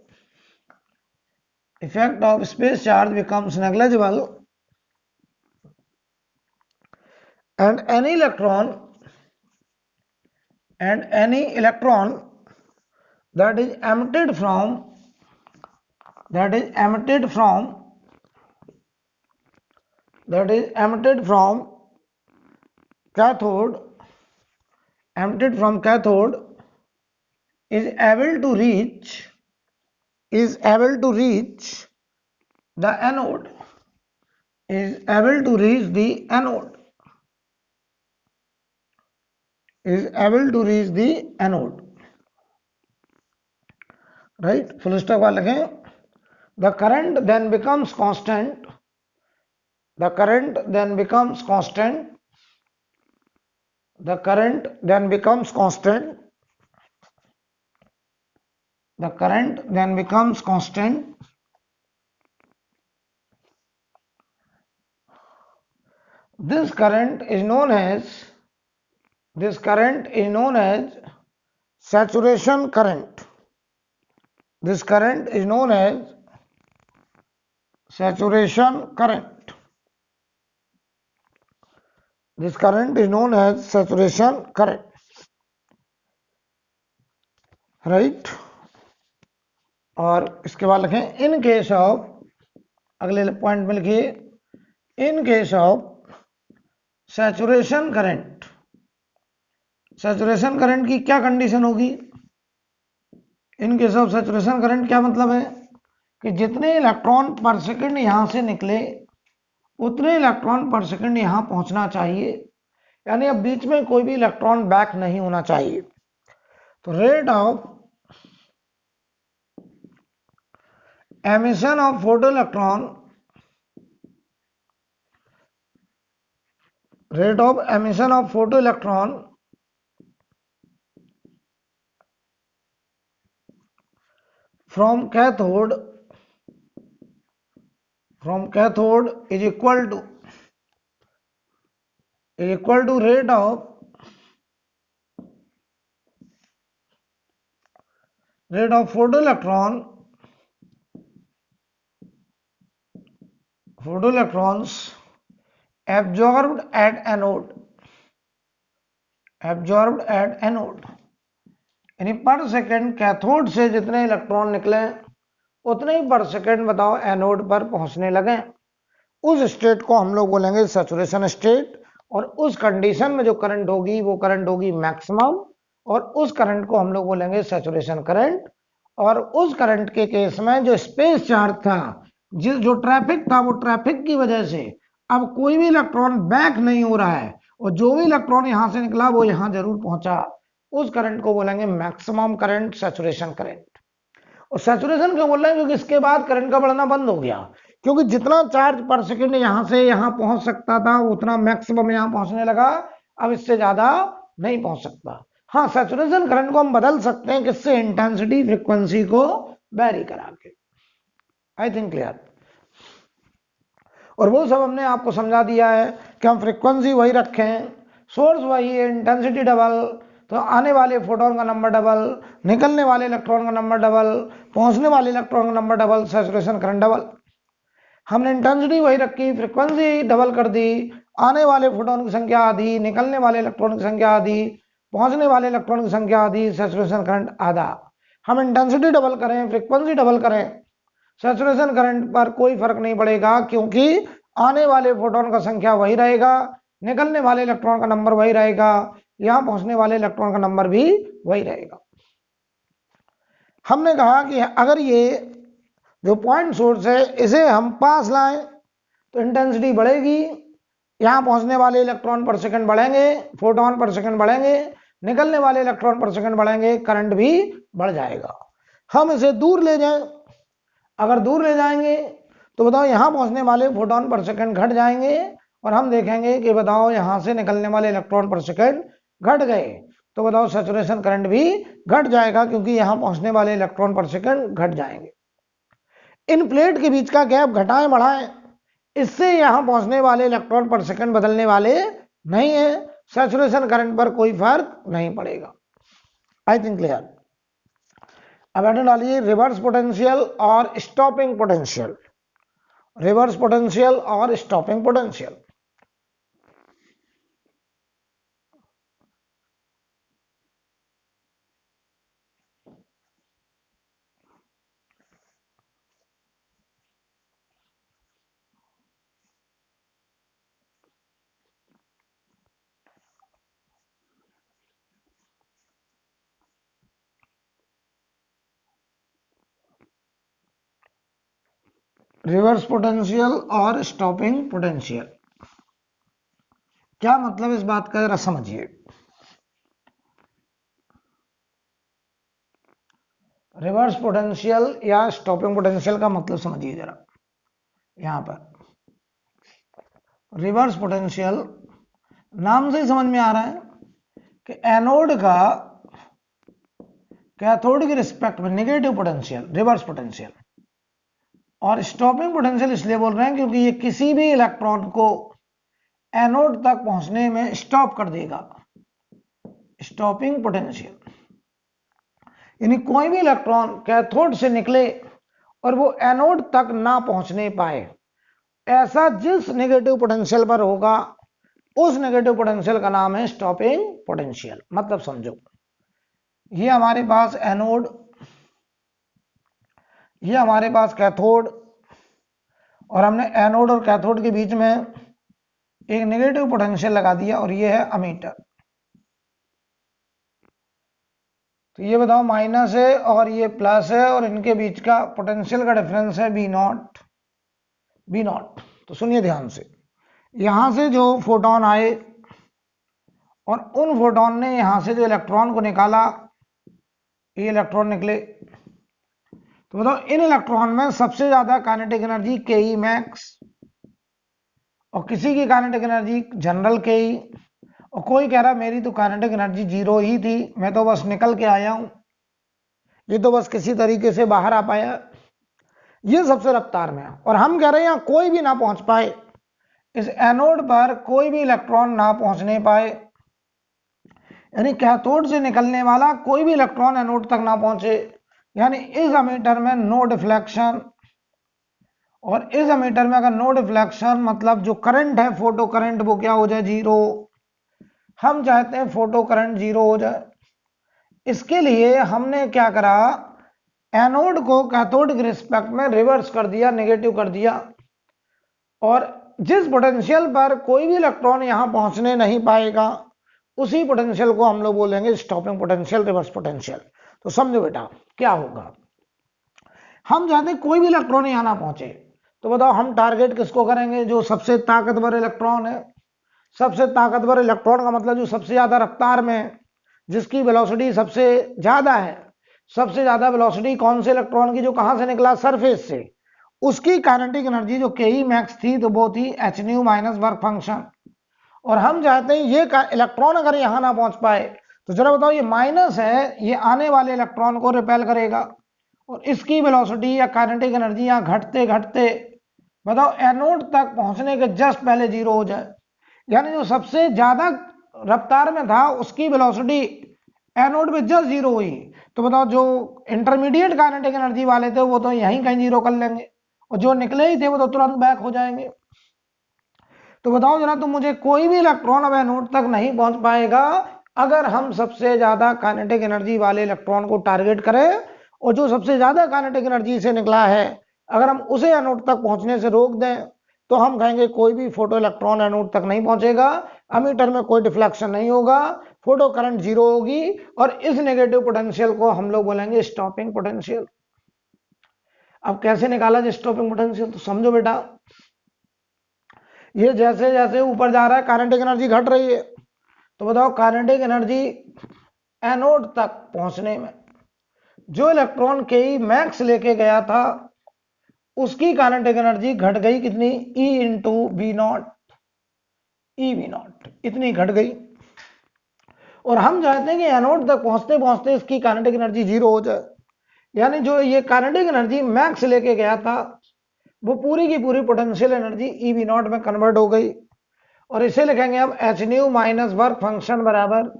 effect of space charge becomes negligible, and any electron, and any electron that is emitted from, that is emitted from, that is emitted from cathode, emitted from cathode is able to reach, is able to reach the anode, is able to reach the anode, is able to reach the anode, right, full stop वाले लिखें. The current then becomes constant, the current then becomes constant, the current then becomes constant, the current then becomes constant, this current is known as, this current is known as saturation current, this current is known as saturation current, this current is known as saturation current, right. और इसके बाद लिखें in case of, अगले point में लिखिए in case of saturation current, saturation current की क्या condition होगी, in case of saturation current क्या मतलब है कि जितने इलेक्ट्रॉन पर सेकंड यहां से निकले उतने इलेक्ट्रॉन पर सेकंड यहां पहुंचना चाहिए, यानी अब बीच में कोई भी इलेक्ट्रॉन बैक नहीं होना चाहिए. तो rate of emission of photoelectron, rate of emission of photoelectron from cathode, from cathode is equal to rate of photoelectrons absorbed at anode, absorbed at anode, यानी पर सेकंड कैथोड से जितने electron निकले उतने ही पर सेकंड बताओ anode पर पहुंचने लगे. उस स्टेट को हम लोग बोलेंगे सैचुरेशन स्टेट, और उस कंडीशन में जो करंट होगी वो करंट होगी मैक्सिमम, और उस करंट को हम लोग बोलेंगे सैचुरेशन करंट. और उस करंट के केस में जो स्पेस चार्ज था, जो ट्रैफिक था, वो ट्रैफिक की वजह से अब कोई भी इलेक्ट्रॉन बैक नहीं हो रहा है, और जो भी इलेक्ट्रॉन यहां से निकला वो यहां जरूर पहुंचा. उस करंट को बोलेंगे मैक्सिमम करंट, सैचुरेशन करंट. और सैचुरेशन क्यों बोल रहे हैं, क्योंकि इसके बाद करंट का बढ़ना बंद हो गया, क्योंकि जितना चार्ज पर सेकंड यहां से यहां पहुंच सकता था उतना मैक्सिमम यहां पहुंचने लगा, अब इससे ज्यादा नहीं पहुंच सकता. हाँ, सैचुरेशन करंट को हम बदल सकते हैं किससे, इंटेंसिटी फ्रीक्वेंसी को वेरी करा के. आई थिंक क्लियर. और वो सब हमने आपको समझा दिया है कि हम फ्रीक्वेंसी वही रखें, सोर्स वही है, इंटेंसिटी डबल, तो आने वाले फोटोन का नंबर डबल, निकलने वाले इलेक्ट्रॉन का नंबर डबल, पहुंचने वाले इलेक्ट्रॉन का number double, saturation current double. हमने इंटेंसिटी वही रखी, फ्रीक्वेंसी डबल कर दी, आने वाले फोटोन की संख्या आधी, निकलने वाले इलेक्ट्रॉन की संख्या आधी, पहुंचने वाले इलेक्ट्रॉन की संख्या आधी, सैचुरेशन करंट आधा। हम इंटेंसिटी डबल करें, फ्रीक्वेंसी डबल करें, सैचुरेशन करंट पर कोई फर्क नहीं पड़ेगा, क्योंकि आने वाले फोटोन का संख्या वही रहेगा, निकलने वाले इलेक्ट्रॉन का नंबर वही रहेगा, यहां पहुंचने वाले इलेक्ट्रॉन का नंबर भी वही रहेगा। हमने कहा कि अगर ये जो पॉइंट सोर्स है इसे हम पास लाएं तो इंटेंसिटी बढ़ेगी, यहां पहुंचने वाले इलेक्ट्रॉन पर सेकंड बढ़ेंगे, फोटोन पर सेकंड बढ़ेंगे, निकलने वाले इलेक्ट्रॉन पर सेकंड बढ़ेंगे, करंट भी बढ़ जाएगा। हम इसे दूर ले जाएं, अगर दूर ले जाएंगे तो बताओ यहां पहुंचने वाले फोटोन पर सेकंड घट जाएंगे, और हम देखेंगे कि बताओ यहां से निकलने वाले इलेक्ट्रॉन पर सेकंड घट गए, तो बताओ सैचुरेशन करंट भी घट जाएगा, क्योंकि यहां पहुंचने वाले इलेक्ट्रॉन पर सेकंड घट जाएंगे। इन प्लेट के बीच का गैप घटाएं बढ़ाएं, इससे यहां पहुंचने वाले इलेक्ट्रॉन पर सेकंड बदलने वाले नहीं है, सैचुरेशन करंट पर कोई फर्क नहीं पड़ेगा। आई थिंक क्लियर। अब एड डालिए रिवर्स पोटेंशियल और स्टॉपिंग पोटेंशियल। रिवर्स पोटेंशियल और स्टॉपिंग पोटेंशियल। रिवर्स पोटेंशियल और स्टॉपिंग पोटेंशियल, क्या मतलब इस बात का जरा समझिए। रिवर्स पोटेंशियल या स्टॉपिंग पोटेंशियल का मतलब समझिए जरा। यहां पर रिवर्स पोटेंशियल नाम से ही समझ में आ रहा है कि एनोड का कैथोड की रिस्पेक्ट में नेगेटिव पोटेंशियल, रिवर्स पोटेंशियल। और स्टॉपिंग पोटेंशियल इसलिए बोल रहे हैं क्योंकि ये किसी भी इलेक्ट्रॉन को एनोड तक पहुंचने में स्टॉप कर देगा, स्टॉपिंग पोटेंशियल। यानी कोई भी इलेक्ट्रॉन कैथोड से निकले और वो एनोड तक ना पहुंचने पाए, ऐसा जिस नेगेटिव पोटेंशियल पर होगा उस नेगेटिव पोटेंशियल का नाम है स्टॉपिंग पोटेंशियल। मतलब समझो, ये हमारे पास एनोड, ये हमारे पास कैथोड, और हमने एनोड और कैथोड के बीच में एक नेगेटिव पोटेंशियल लगा दिया, और ये है अमीटर। तो ये बताओ माइनस है और ये प्लस है, और इनके बीच का पोटेंशियल का डिफरेंस है बी नॉट, बी नॉट। तो सुनिए ध्यान से, यहां से जो फोटोन आए और उन फोटोन ने यहां से जो इलेक्ट्रॉन को निकाला, ये इलेक्ट्रॉन निकले, तो बताओ इन इलेक्ट्रॉन में सबसे ज्यादा काइनेटिक एनर्जी के ई मैक्स, और किसी की काइनेटिक एनर्जी जनरल के ई, और कोई कह रहा मेरी तो काइनेटिक एनर्जी 0 ही थी, मैं तो बस निकल के आया हूं, ये तो बस किसी तरीके से बाहर आ पाया, ये सबसे रफ्तार में है। और हम कह रहे हैं यहां कोई भी ना पहुंच पाए, इस एनोड पर कोई भी इलेक्ट्रॉन ना पहुंचने पाए, यानी कैथोड से निकलने वाला कोई भी इलेक्ट्रॉन एनोड तक ना पहुंचे, यानी इस एमीटर में नो डिफ्लेक्शन। और इस एमीटर में अगर नो डिफ्लेक्शन मतलब जो करंट है फोटो करंट वो क्या हो जाए, 0। हम चाहते हैं फोटो करंट 0 हो जाए। इसके लिए हमने क्या करा, एनोड को कैथोड के रिस्पेक्ट में रिवर्स कर दिया, नेगेटिव कर दिया, और जिस पोटेंशियल पर कोई भी इलेक्ट्रॉन यहां पहुंचने नहीं पाएगा उसी पोटेंशियल को हम लोग बोलेंगे स्टॉपिंग पोटेंशियल, रिवर्स पोटेंशियल। तो समझो बेटा क्या होगा, हम चाहते हैं कोई भी इलेक्ट्रॉन यहां ना पहुंचे, तो बताओ हम टारगेट किसको करेंगे, जो सबसे ताकतवर इलेक्ट्रॉन है। सबसे ताकतवर इलेक्ट्रॉन का मतलब जो सबसे ज्यादा रफ्तार में है, जिसकी वेलोसिटी सबसे ज्यादा है। सबसे ज्यादा वेलोसिटी कौन से इलेक्ट्रॉन की, जो कहां से निकला, सरफेस से, उसकी काइनेटिक एनर्जी जो के ई मैक्स थी तो वो थी H nu minus work function. और हम चाहते हैं ये इलेक्ट्रॉन अगर यहां ना पहुंच पाए, तो जरा बताओ ये माइनस है, ये आने वाले इलेक्ट्रॉन को रिपेल करेगा, और इसकी वेलोसिटी या काइनेटिक एनर्जी यहां घटते घटते बताओ एनोड तक पहुंचने के जस्ट पहले 0 हो जाए। यानी जो सबसे ज्यादा रफ्तार में था उसकी वेलोसिटी एनोड पे जस्ट 0 हुई, तो बताओ जो इंटरमीडिएट काइनेटिक एनर्जी वाले थे वो तो यहीं कहीं 0 कर लेंगे, और जो निकले ही थे वो तो तुरंत बैक हो जाएंगे। तो बताओ जरा, तो मुझे कोई भी इलेक्ट्रॉन अब एनोड तक नहीं पहुंच पाएगा अगर हम सबसे ज्यादा काइनेटिक एनर्जी वाले इलेक्ट्रॉन को टारगेट करें और जो सबसे ज्यादा काइनेटिक एनर्जी से निकला है अगर हम उसे एनोड तक पहुंचने से रोक दें तो हम कहेंगे कोई भी फोटो इलेक्ट्रॉन एनोड तक नहीं पहुंचेगा, एमीटर में कोई डिफ्लेक्शन नहीं होगा, फोटो करंट जीरो होगी और इस नेगेटिव पोटेंशियल को हम लोग बोलेंगे स्टॉपिंग पोटेंशियल। अब कैसे निकाला जाए स्टॉपिंग पोटेंशियल, तो समझो बेटा, ये जैसे जैसे ऊपर जा रहा है काइनेटिक एनर्जी घट रही है, तो बताओ काइनेटिक एनर्जी एनोड तक पहुंचने में जो इलेक्ट्रॉन के मैक्स लेके गया था उसकी काइनेटिक एनर्जी घट गई कितनी, E into V not, E V not इतनी घट गई। और हम चाहते हैं कि एनोड तक पहुंचते पहुंचते इसकी काइनेटिक एनर्जी जीरो हो जाए, यानी जो ये काइनेटिक एनर्जी मैक्स लेके गया था वो पूरी की पूरी potential energy E V not में कन्वर्ट हो गई। और इसे लिखेंगे अब H nu minus work function बराबर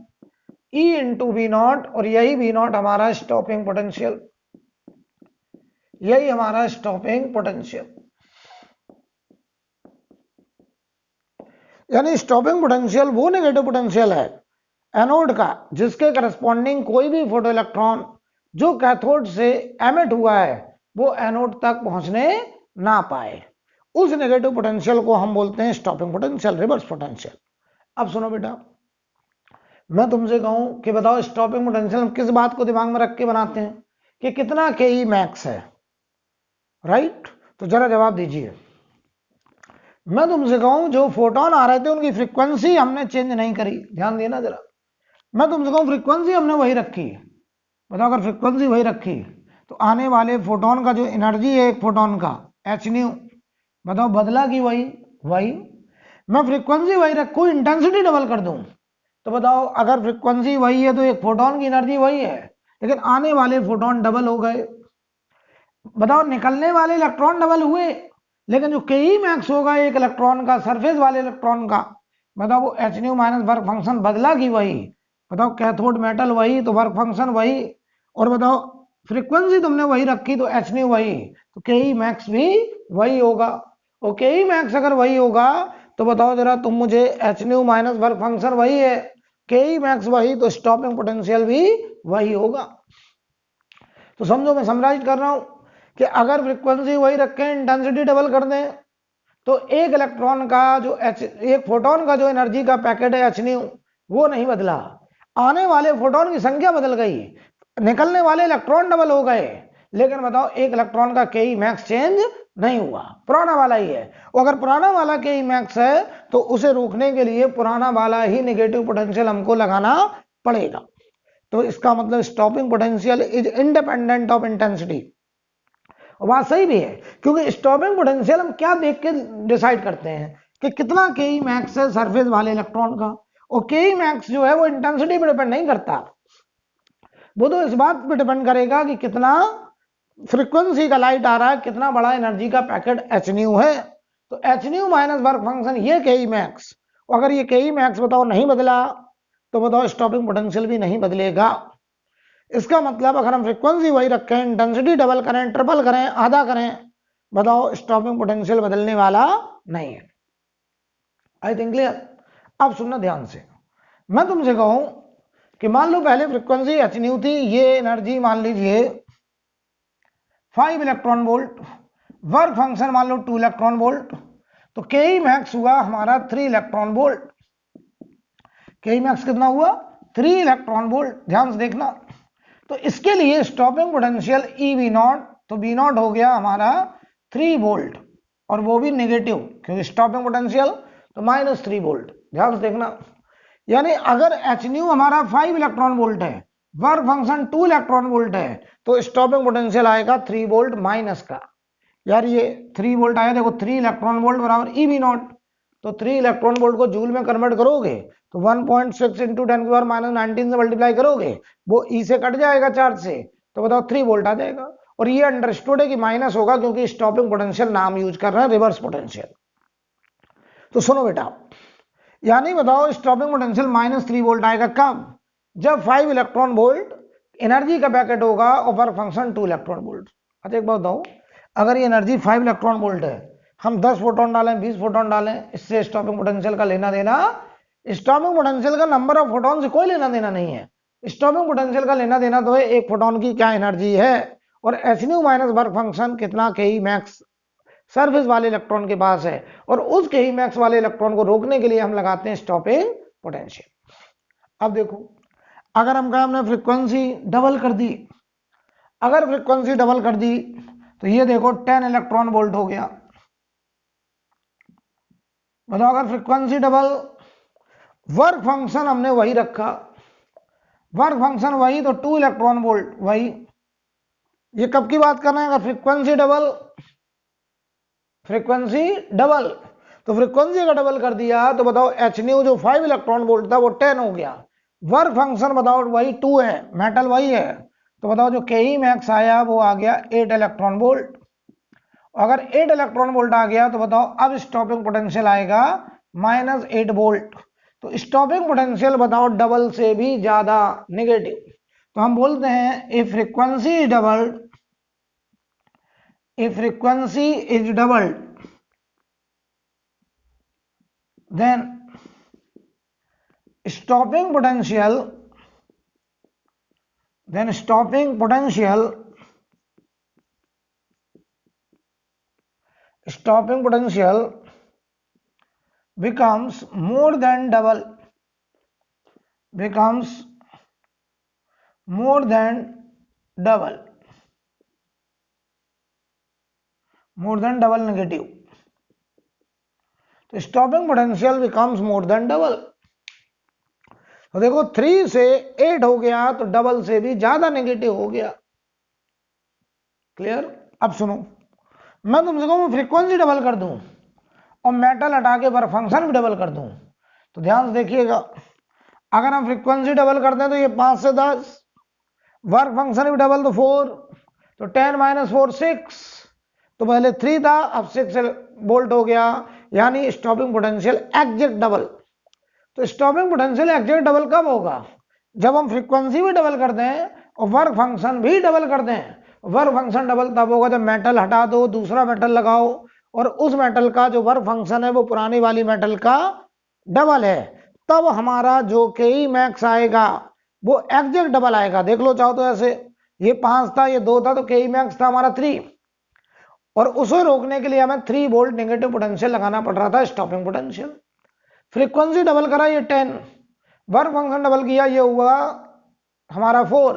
ई इंटू वी नॉट, और यही वी नॉट हमारा स्टॉपिंग पोटेंशियल, यही हमारा स्टॉपिंग पोटेंशियल। यानी स्टॉपिंग पोटेंशियल वो नेगेटिव पोटेंशियल है एनोड का जिसके करस्पॉन्डिंग कोई भी फोटो इलेक्ट्रॉन जो कैथोड से एमिट हुआ है वो एनोड तक पहुंचने ना पाए, उस नेगेटिव पोटेंशियल को हम बोलते हैं स्टॉपिंग पोटेंशियल, रिवर्स पोटेंशियल। अब सुनो बेटा, मैं तुमसे कहूं कि बताओ स्टॉपिंग पोटेंशियल हम किस बात को दिमाग में रख के बनाते हैं कि कितना के ई मैक्स है, राइट? तो जरा जवाब दीजिए। मैं तुमसे कहूं जो फोटोन आ रहे थे उनकी फ्रीक्वेंसी हमने चेंज नहीं करी, ध्यान देना जरा, मैं तुमसे कहूं फ्रीक्वेंसी हमने वही रखी, बताओ अगर फ्रीक्वेंसी वही रखी तो आने वाले फोटोन का जो एनर्जी है एक फोटोन का एच न्यू, बताओ बदला कि वही वही। मैं फ्रीक्वेंसी वही रखूं इंटेंसिटी डबल कर दूं तो बताओ अगर फ्रीक्वेंसी वही है तो एक फोटोन की एनर्जी वही है लेकिन आने वाले फोटोन डबल हो गए, बताओ निकलने वाले इलेक्ट्रॉन डबल हुए लेकिन जो के ई मैक्स होगा एक इलेक्ट्रॉन का सरफेस वाले इलेक्ट्रॉन का, बताओ वो H nu minus work function बदला कि वही, बताओ कैथोड मेटल वही तो वर्क फंक्शन वही, और बताओ फ्रीक्वेंसी तुमने वही रखी तो एच न्यू वही तो के ई मैक्स भी वही होगा। और के ई मैक्स अगर वही होगा तो बताओ जरा तुम मुझे H nu minus work function वही है, के ई मैक्स वही तो स्टॉपिंग पोटेंशियल भी वही होगा। तो समझो मैं समराइज कर रहा हूं कि अगर फ्रीक्वेंसी वही रखें इंटेंसिटी डबल कर दें तो एक इलेक्ट्रॉन का जो एक फोटोन का जो एनर्जी का पैकेट है एच न्यू वो नहीं बदला, आने वाले फोटोन की संख्या बदल गई, निकलने वाले इलेक्ट्रॉन डबल हो गए लेकिन बताओ एक इलेक्ट्रॉन का के ई मैक्स चेंज नहीं हुआ, पुराना वाला ही है। और अगर पुराना वाला के ई मैक्स है तो उसे रोकने के लिए पुराना वाला ही नेगेटिव पोटेंशियल हमको लगाना पड़ेगा। तो इसका मतलब stopping potential is independent of intensity. बात सही भी है क्योंकि स्टॉपिंग पोटेंशियल हम क्या देख के डिसाइड करते हैं कि कितना के ई मैक्स है सरफेस वाले इलेक्ट्रॉन का, और के ई मैक्स जो है वो इंटेंसिटी पर डिपेंड नहीं करता, वो तो इस बात पे डिपेंड करेगा कि कितना फ्रीक्वेंसी का लाइट आ रहा है, कितना बड़ा एनर्जी का पैकेट एच न्यू है। तो H nu minus work function ये के ई मैक्स, अगर ये के ई मैक्स बताओ नहीं बदला तो बताओ स्टॉपिंग पोटेंशियल भी नहीं बदलेगा। इसका मतलब अगर हम फ्रीक्वेंसी वही रखें इंटेंसिटी डबल करें ट्रिपल करें आधा करें, बताओ स्टॉपिंग पोटेंशियल बदलने वाला नहीं है। आई थिंक क्लियर। अब सुनना ध्यान से, मैं तुमसे कहूं कि मान लो पहले फ्रीक्वेंसी एच न्यू थी, ये एनर्जी मान लीजिए 5 इलेक्ट्रॉन वोल्ट, वर्क फंक्शन मान लो 2 इलेक्ट्रॉन वोल्ट, तो के ई मैक्स हुआ हमारा 3 इलेक्ट्रॉन वोल्ट। के ई मैक्स कितना हुआ 3 इलेक्ट्रॉन वोल्ट, ध्यान से देखना। तो इसके लिए stopping potential E V not, तो वी नॉट हो गया हमारा 3 वोल्ट और वो भी नेगेटिव क्योंकि स्टॉपिंग पोटेंशियल तो -3 वोल्ट, ध्यान से देखना। यानी अगर एच न्यू हमारा 5 इलेक्ट्रॉन वोल्ट है, वर्क फंक्शन 2 इलेक्ट्रॉन वोल्ट है, तो स्टॉपिंग पोटेंशियल आएगा 3 वोल्ट माइनस का। यार ये 3 वोल्ट आया, देखो 3 इलेक्ट्रॉन वोल्ट बराबर ई वी नॉट, तो 3 इलेक्ट्रॉन वोल्ट को जूल में कन्वर्ट करोगे तो 1.6 इंटू 10 की पावर -19 से मल्टीप्लाई करोगे, वो ई से कट जाएगा चार्ज से, तो बताओ 3 वोल्ट आ जाएगा। और ये अंडरस्टूड है कि माइनस होगा क्योंकि स्टॉपिंग पोटेंशियल नाम यूज कर रहे हैं रिवर्स पोटेंशियल। तो सुनो बेटा, यानी बताओ स्टॉपिंग पोटेंशियल -3 वोल्ट आएगा कब, जब 5 इलेक्ट्रॉन वोल्ट एनर्जी का पैकेट होगा और वर्क फंक्शन 2 इलेक्ट्रॉन वोल्ट। अच्छा एक बात बताओ, अगर ये एनर्जी 5 इलेक्ट्रॉन वोल्ट है, हम 10 फोटोन डालें 20 फोटोन डालें, इससे स्टॉपिंग पोटेंशियल का लेना देना स्टॉपिंग पोटेंशियल का नंबर ऑफ फोटॉन से कोई लेना देना नहीं है। स्टॉपिंग पोटेंशियल का लेना देना तो है एक फोटॉन की क्या एनर्जी है और H nu minus work function कितना के ई मैक्स सरफेस वाले इलेक्ट्रॉन के पास है, और उस के ई मैक्स वाले इलेक्ट्रॉन को रोकने के लिए हम लगाते हैं स्टॉपिंग पोटेंशियल। अब देखो, अगर हम कहें हमने फ्रीक्वेंसी डबल कर दी, अगर फ्रीक्वेंसी डबल कर दी तो ये देखो 10 इलेक्ट्रॉन वोल्ट हो गया। बताओ अगर फ्रीक्वेंसी डबल, वर्क फंक्शन हमने वही रखा, वर्क फंक्शन वही, तो 2 इलेक्ट्रॉन वोल्ट वही। ये कब की बात कर रहे हैं? अगर फ्रीक्वेंसी डबल, फ्रीक्वेंसी डबल, तो फ्रीक्वेंसी अगर डबल कर दिया तो बताओ एच न्यू जो 5 इलेक्ट्रॉन वोल्ट था वो 10 हो गया। वर्क फंक्शन बताओ वही 2 है, मेटल वही है, तो बताओ जो के ई मैक्स आया वो आ गया 8 इलेक्ट्रॉन वोल्ट। अगर 8 इलेक्ट्रॉन वोल्ट आ गया तो बताओ अब स्टॉपिंग पोटेंशियल आएगा -8 वोल्ट। तो स्टॉपिंग पोटेंशियल बताओ डबल से भी ज्यादा नेगेटिव। तो हम बोलते हैं if frequency is doubled, if frequency is doubled, then stopping potential, then stopping potential, stopping potential becomes more than double, becomes more than double, more than double negative. तो stopping potential becomes more than double. तो देखो 3 से 8 हो गया तो double से भी ज्यादा नेगेटिव हो गया। क्लियर? अब सुनो, मैं तुमसे कहूं फ्रीक्वेंसी डबल कर दूं और मेटल हटा के वर्क फंक्शन भी डबल कर दूं, तो ध्यान से देखिएगा, अगर हम फ्रीक्वेंसी डबल करते हैं तो ये 5 से 10, वर्क फंक्शन भी डबल तो 4, तो 10 - 4 6, तो पहले 3 था अब 6 वोल्ट हो गया, यानी स्टॉपिंग पोटेंशियल एग्जैक्ट डबल। तो स्टॉपिंग पोटेंशियल एग्जैक्ट डबल कब होगा? जब हम फ्रीक्वेंसी भी डबल कर दें और वर्क फंक्शन भी डबल कर दें। वर्क फंक्शन डबल तब होगा जब मेटल हटा दो, दूसरा मेटल लगाओ और उस मेटल का जो वर्क फंक्शन है वो पुरानी वाली मेटल का डबल है, तब हमारा जो के ई मैक्स आएगा वो एग्जैक्ट डबल आएगा। देख लो चाहो तो ऐसे, ये 5 था ये 2 था, तो के ई मैक्स था हमारा 3, और उसे रोकने के लिए हमें 3 वोल्ट नेगेटिव पोटेंशियल लगाना पड़ रहा था स्टॉपिंग पोटेंशियल। फ्रीक्वेंसी डबल करा ये 10, वर्क फंक्शन डबल किया ये हुआ हमारा 4,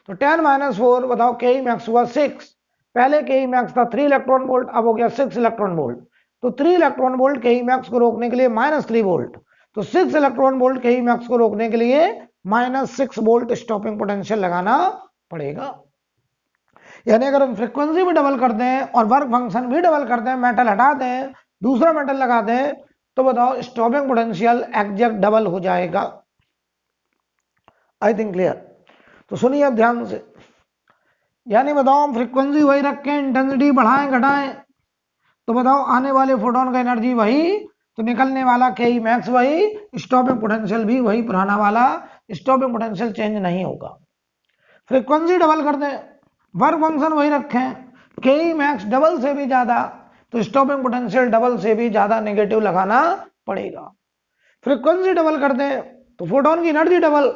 तो 10 - 4 बताओ के ई मैक्स हुआ 6। पहले के ई मैक्स था 3 इलेक्ट्रॉन वोल्ट, अब हो गया 6 इलेक्ट्रॉन वोल्ट। तो 3 इलेक्ट्रॉन वोल्ट के ई मैक्स को रोकने के लिए -3 वोल्ट, तो 6 इलेक्ट्रॉन वोल्ट के ई मैक्स को रोकने के लिए -6 वोल्ट स्टॉपिंग पोटेंशियल लगाना पड़ेगा। यानी अगर हम फ्रीक्वेंसी भी डबल कर दें और वर्क फंक्शन भी डबल कर दें, मेटल हटा दें दूसरा मेटल लगा दें, तो बताओ स्टॉपिंग पोटेंशियल एग्जैक्ट डबल हो जाएगा। आई थिंक क्लियर? तो सुनिए अब ध्यान से, यानी बताओ हम फ्रीक्वेंसी वही रखें, इंटेंसिटी बढ़ाएं घटाएं, तो बताओ आने वाले फोटोन का एनर्जी वही, तो निकलने वाला के ई मैक्स वही, स्टॉपिंग पोटेंशियल भी वही पुराना वाला, स्टॉपिंग पोटेंशियल चेंज नहीं होगा। फ्रीक्वेंसी डबल कर दें, वर्क फंक्शन वही रखें, के ई मैक्स डबल से भी ज्यादा, तो स्टॉपिंग पोटेंशियल डबल से भी ज्यादा नेगेटिव लगाना पड़ेगा। फ्रीक्वेंसी डबल कर दें तो फोटोन की एनर्जी डबल,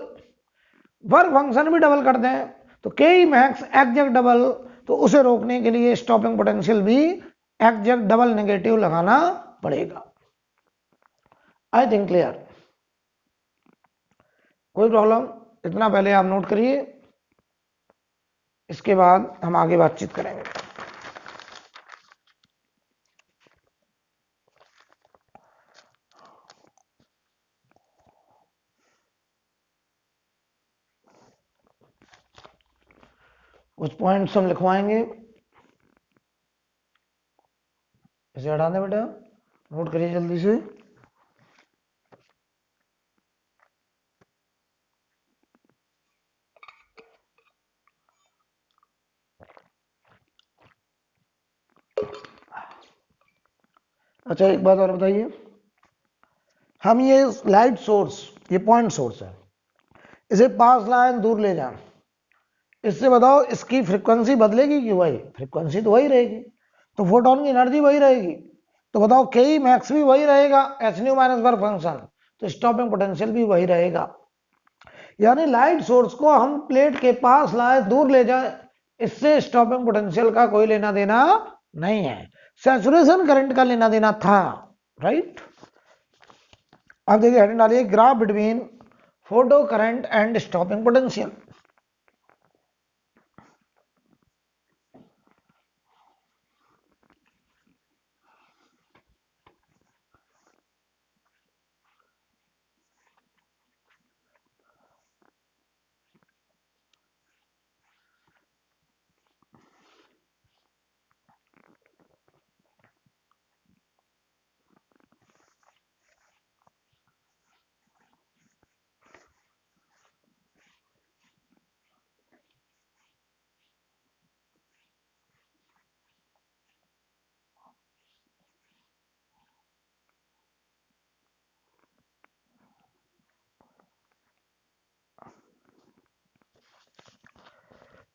वर्क फंक्शन भी डबल कर दें तो के ई मैक्स एग्जैक्ट डबल, तो उसे रोकने के लिए स्टॉपिंग पोटेंशियल भी एग्जैक्ट डबल नेगेटिव लगाना पड़ेगा। आई थिंक क्लियर? कोई प्रॉब्लम? इतना पहले आप नोट करिए, इसके बाद हम आगे बातचीत करेंगे। कुछ पॉइंट्स हम लिखवाएंगे, इसे हटा दें बेटा, नोट करिए जल्दी से। अच्छा एक बात और बताइए, हम ये लाइट सोर्स, ये पॉइंट सोर्स है, इसे पास लाएं दूर ले जाएं, इससे बताओ इसकी फ्रीक्वेंसी बदलेगी कि वही? फ्रीक्वेंसी तो वही रहेगी, तो फोटोन की एनर्जी वही रहेगी, तो बताओ के ई मैक्स भी वही रहेगा, H nu minus work function, तो स्टॉपिंग पोटेंशियल भी वही रहेगा। यानी लाइट सोर्स को हम प्लेट के पास लाए, दूर ले जाए, इससे स्टॉपिंग पोटेंशियल का कोई लेना देना नहीं है, सैचुरेशन करंट का लेना देना था, राइट। अब देखिए हेडिंग डालिए, graph between photo current and stopping potential.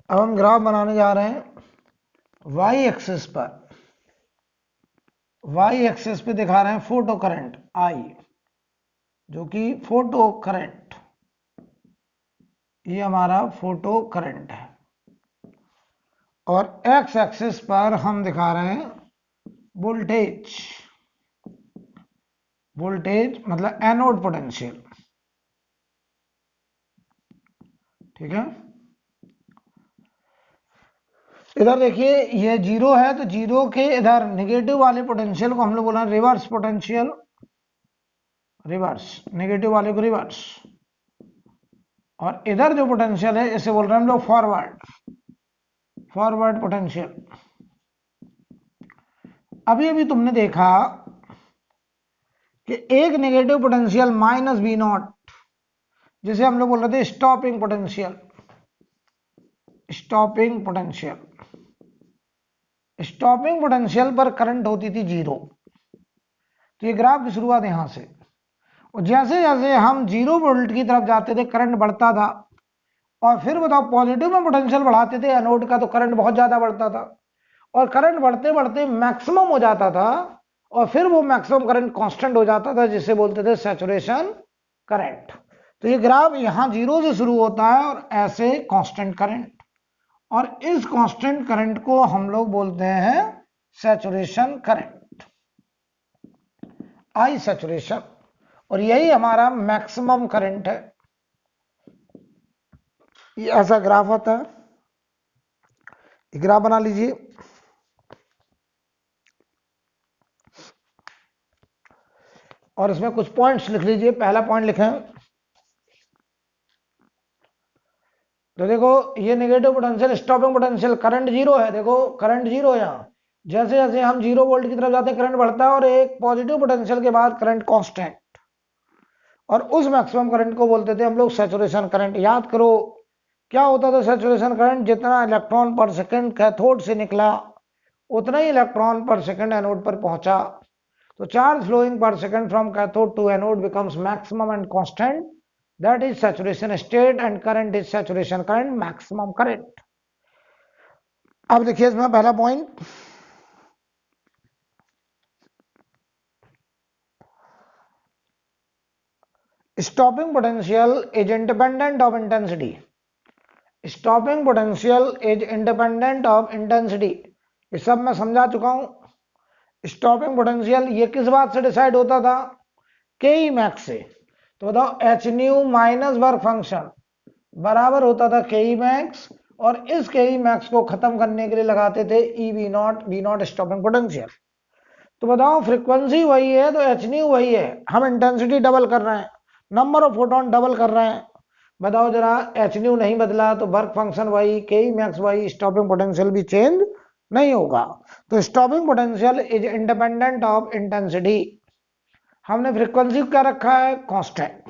अब हम ग्राफ बनाने जा रहे हैं वाई एक्सिस पर। वाई एक्सिस पे दिखा रहे हैं फोटो करंट आई, जो कि फोटो करंट, ये हमारा फोटो करंट है। और एक्स एक्सिस पर हम दिखा रहे हैं वोल्टेज। वोल्टेज मतलब एनोड पोटेंशियल, ठीक है। इधर देखिए ये जीरो है, तो जीरो के इधर नेगेटिव वाले पोटेंशियल को हम लोग बोला रिवर्स पोटेंशियल, रिवर्स, नेगेटिव वाले को रिवर्स। और इधर जो पोटेंशियल है इसे बोल रहे हैं हम लोग फॉरवर्ड, फॉरवर्ड पोटेंशियल। अभी अभी तुमने देखा कि एक negative potential minus B not, जिसे हम लोग बोल रहे थे stopping potential, stopping potential. Stopping potential पर करंट होती थी जीरो। तो ये ग्राफ की शुरुआत यहां से, और जैसे जैसे हम जीरो वोल्ट की तरफ जाते थे करंट बढ़ता था, और फिर बताओ पॉजिटिव में पोटेंशियल बढ़ाते थे एनोड का तो करंट बहुत ज्यादा बढ़ता था, और करंट बढ़ते बढ़ते मैक्सिमम हो जाता था, और फिर वो मैक्सिमम करंट कांस्टेंट हो जाता था, जिसे बोलते थे सैचुरेशन करंट। तो ये ग्राफ यहां जीरो से शुरू होता है और ऐसे कांस्टेंट करंट, और इस कांस्टेंट करंट को हम लोग बोलते हैं सैचुरेशन करंट, आई सैचुरेशन। और यही हमारा मैक्सिमम करंट है। ये ऐसा ग्राफ आता है, ग्राफ बना लीजिए। और इसमें कुछ पॉइंट्स लिख लीजिए। पहला पॉइंट लिखें तो देखो ये negative potential, stopping potential, current zero है, देखो करंट जीरो है यहाँ। जैसे जैसे हम जीरो वोल्ट की तरफ जाते हैं करंट बढ़ता है, और एक पॉजिटिव पोटेंशियल के बाद करंट कांस्टेंट, और उस मैक्सिमम करंट को बोलते थे हम लोग सैचुरेशन करंट। याद करो क्या होता था सैचुरेशन करंट, जितना इलेक्ट्रॉन पर सेकंड कैथोड से निकला उतना ही इलेक्ट्रॉन पर सेकंड एनोड पर पहुंचा। तो charge flowing per second from cathode to anode becomes maximum and constant, that is saturation state, and current is saturation current, maximum current। अब देखिए इसमें पहला point, stopping potential is independent of intensity. Stopping potential is independent of intensity, ये सब मैं समझा चुका हूं। स्टॉपिंग पोटेंशियल ये किस बात से डिसाइड होता था, के ई मैक्स से। तो बताओ H nu minus work function बराबर होता था के ई मैक्स, और इस के ई मैक्स को खत्म करने के लिए लगाते थे ई वी नॉट स्टॉपिंग पोटेंशियल। तो बताओ फ्रीक्वेंसी वही है तो एच न्यू वही है, हम इंटेंसिटी डबल कर रहे हैं, नंबर ऑफ फोटोन डबल कर रहे हैं। बताओ जरा, एच न्यू नहीं बदला तो वर्क फंक्शन वही, के ई मैक्स वही, स्टॉपिंग पोटेंशियल भी चेंज नहीं होगा। तो stopping potential is independent of intensity. हमने फ्रीक्वेंसी क्या रखा है, कांस्टेंट।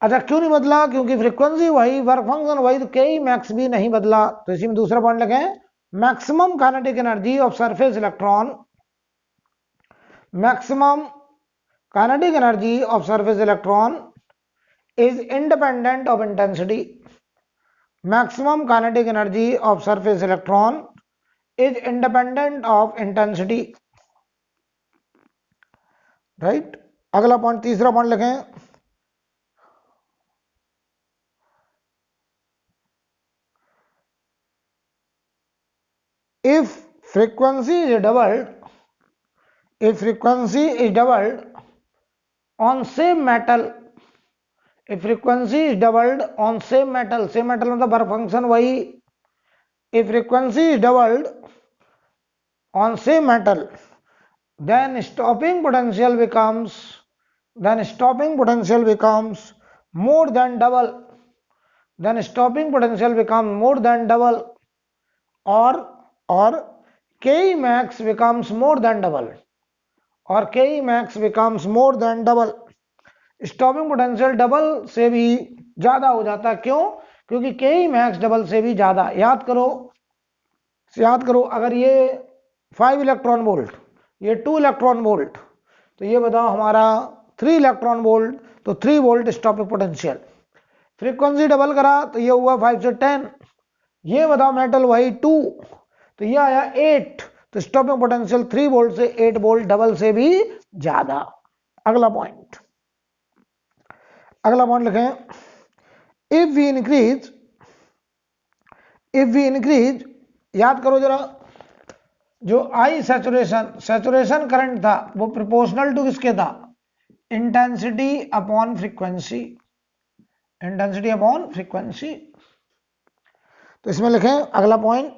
अच्छा क्यों नहीं बदला, क्योंकि फ्रीक्वेंसी वही, वर्क फंक्शन वही, तो के ई मैक्स भी नहीं बदला। तो इसी में दूसरा पॉइंट लिखें, maximum kinetic energy of surface electron, maximum kinetic energy of surface electron is independent of intensity. Maximum kinetic energy of surface electron is independent of intensity, right? अगला पॉइंट, तीसरा पॉइंट लिखें, if frequency is doubled, if frequency is doubled on same metal, if frequency is doubled on same metal, same metal मतलब work function वही, if frequency is doubled on same metal, then stopping potential becomes, then stopping potential becomes more than double, then stopping potential becomes more than double, or Ke max becomes more than double, और Ke max becomes more than double. Stopping potential double से भी ज्यादा हो जाता है, क्यों? क्योंकि Ke max double से भी ज्यादा। याद करो अगर ये 5 इलेक्ट्रॉन वोल्ट, ये 2 इलेक्ट्रॉन वोल्ट, तो ये बताओ हमारा 3 इलेक्ट्रॉन वोल्ट, तो 3 volt stopping potential. Frequency double करा तो ये हुआ 5 से 10, ये बताओ मेटल वही 2, तो ये आया 8, तो स्टॉपिंग पोटेंशियल 3 वोल्ट से 8 वोल्ट डबल से भी ज्यादा। अगला पॉइंट लिखें, इफ वी इंक्रीज, याद करो जरा, जो आई सैचुरेशन करंट था वो प्रोपोर्शनल टू किसके था? Intensity upon frequency, intensity upon frequency. तो इसमें लिखें अगला point,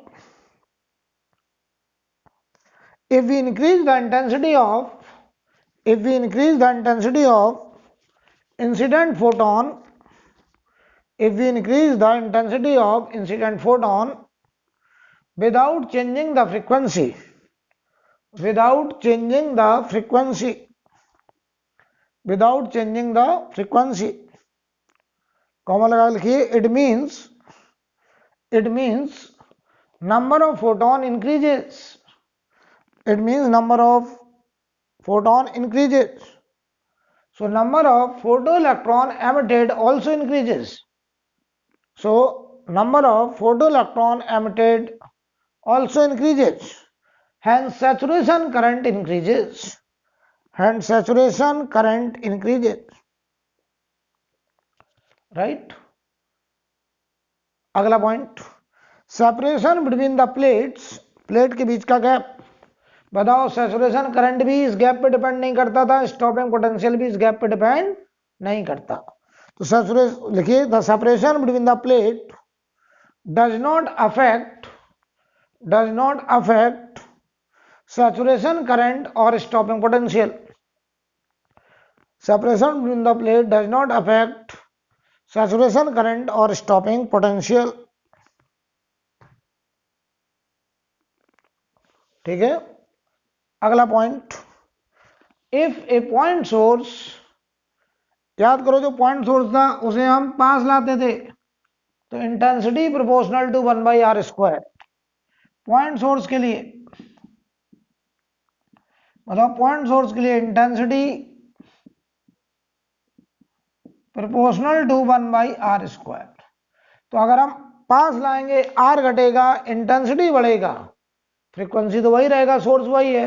if we increase the intensity of incident photon, if we increase the intensity of incident photon without changing the frequency, comma लगा लिखिए, it means number of photon increases, so number of photoelectron emitted also increases, hence saturation current increases, right? अगला point, separation between the plates, plate के बीच का gap. बताओ saturation current भी इस gap पे depend नहीं करता था, स्टॉपिंग पोटेंशियल भी इस गैप पे डिपेंड नहीं करता। तो सैचुरेशन लिखिए, the separation between the plate does not affect saturation current or stopping potential. Separation between the plate does not affect saturation current or stopping potential. ठीक है, अगला point, if A point source, याद करो जो point source था उसे हम पास लाते थे, तो intensity proportional to 1/r²। Point source के लिए मतलब पॉइंट सोर्स के लिए इंटेंसिटी प्रोपोर्शनल टू 1/r²। तो अगर हम पास लाएंगे, आर घटेगा, इंटेंसिटी बढ़ेगा, फ्रीक्वेंसी तो वही रहेगा, सोर्स वही है,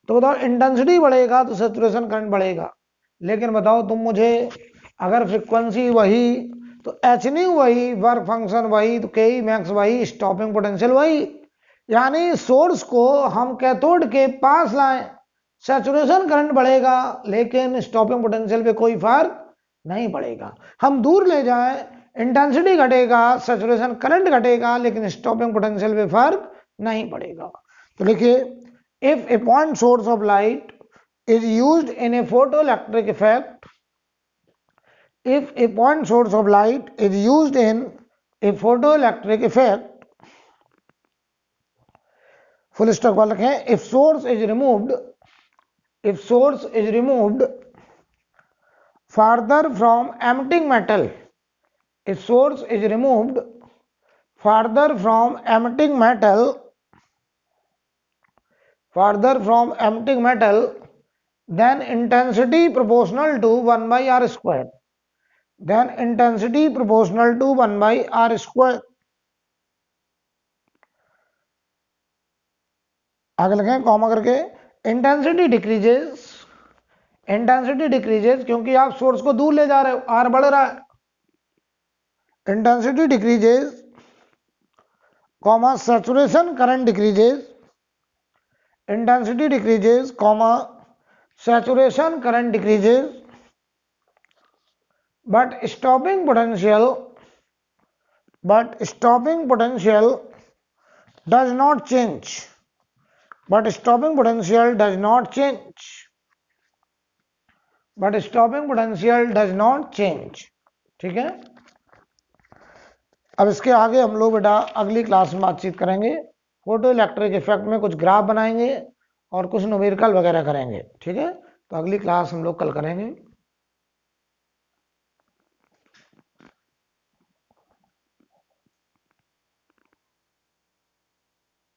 तो बताओ इंटेंसिटी बढ़ेगा तो सैचुरेशन करंट बढ़ेगा। लेकिन बताओ तुम मुझे, अगर फ्रीक्वेंसी वही तो एच न्यू वही, वर्क फंक्शन वही, तो के मैक्स वही, स्टॉपिंग पोटेंशियल वही। यानी सोर्स को हम कैथोड के पास लाएं, सैचुरेशन करंट बढ़ेगा लेकिन स्टॉपिंग पोटेंशियल पे कोई फर्क नहीं पड़ेगा। हम दूर ले जाएं, इंटेंसिटी घटेगा, सैचुरेशन करंट घटेगा, लेकिन स्टॉपिंग पोटेंशियल पे फर्क नहीं पड़ेगा। तो लिखिए, if A point source of light is used in a photoelectric effect, if a point source of light is used in a photoelectric effect, full stop वाला लिखें, if source is removed farther from emitting metal, if source is removed farther from emitting metal, then intensity proportional to 1/r², then intensity proportional to 1/r²। आगे लगे comma करके, intensity decreases intensity decreases क्योंकि आप source को दूर ले जा रहे हो, आर बढ़ रहा है। Intensity decreases comma saturation current decreases, intensity decreases comma saturation current decreases, but stopping potential does not change, but stopping potential does not change, but stopping potential does not change। ठीक है, अब इसके आगे हम लोग बेटा अगली क्लास में बातचीत करेंगे, फोटो इलेक्ट्रिक इफेक्ट में कुछ ग्राफ बनाएंगे और कुछ न्यूमेरिकल वगैरह करेंगे। ठीक है, तो अगली क्लास हम लोग कल करेंगे।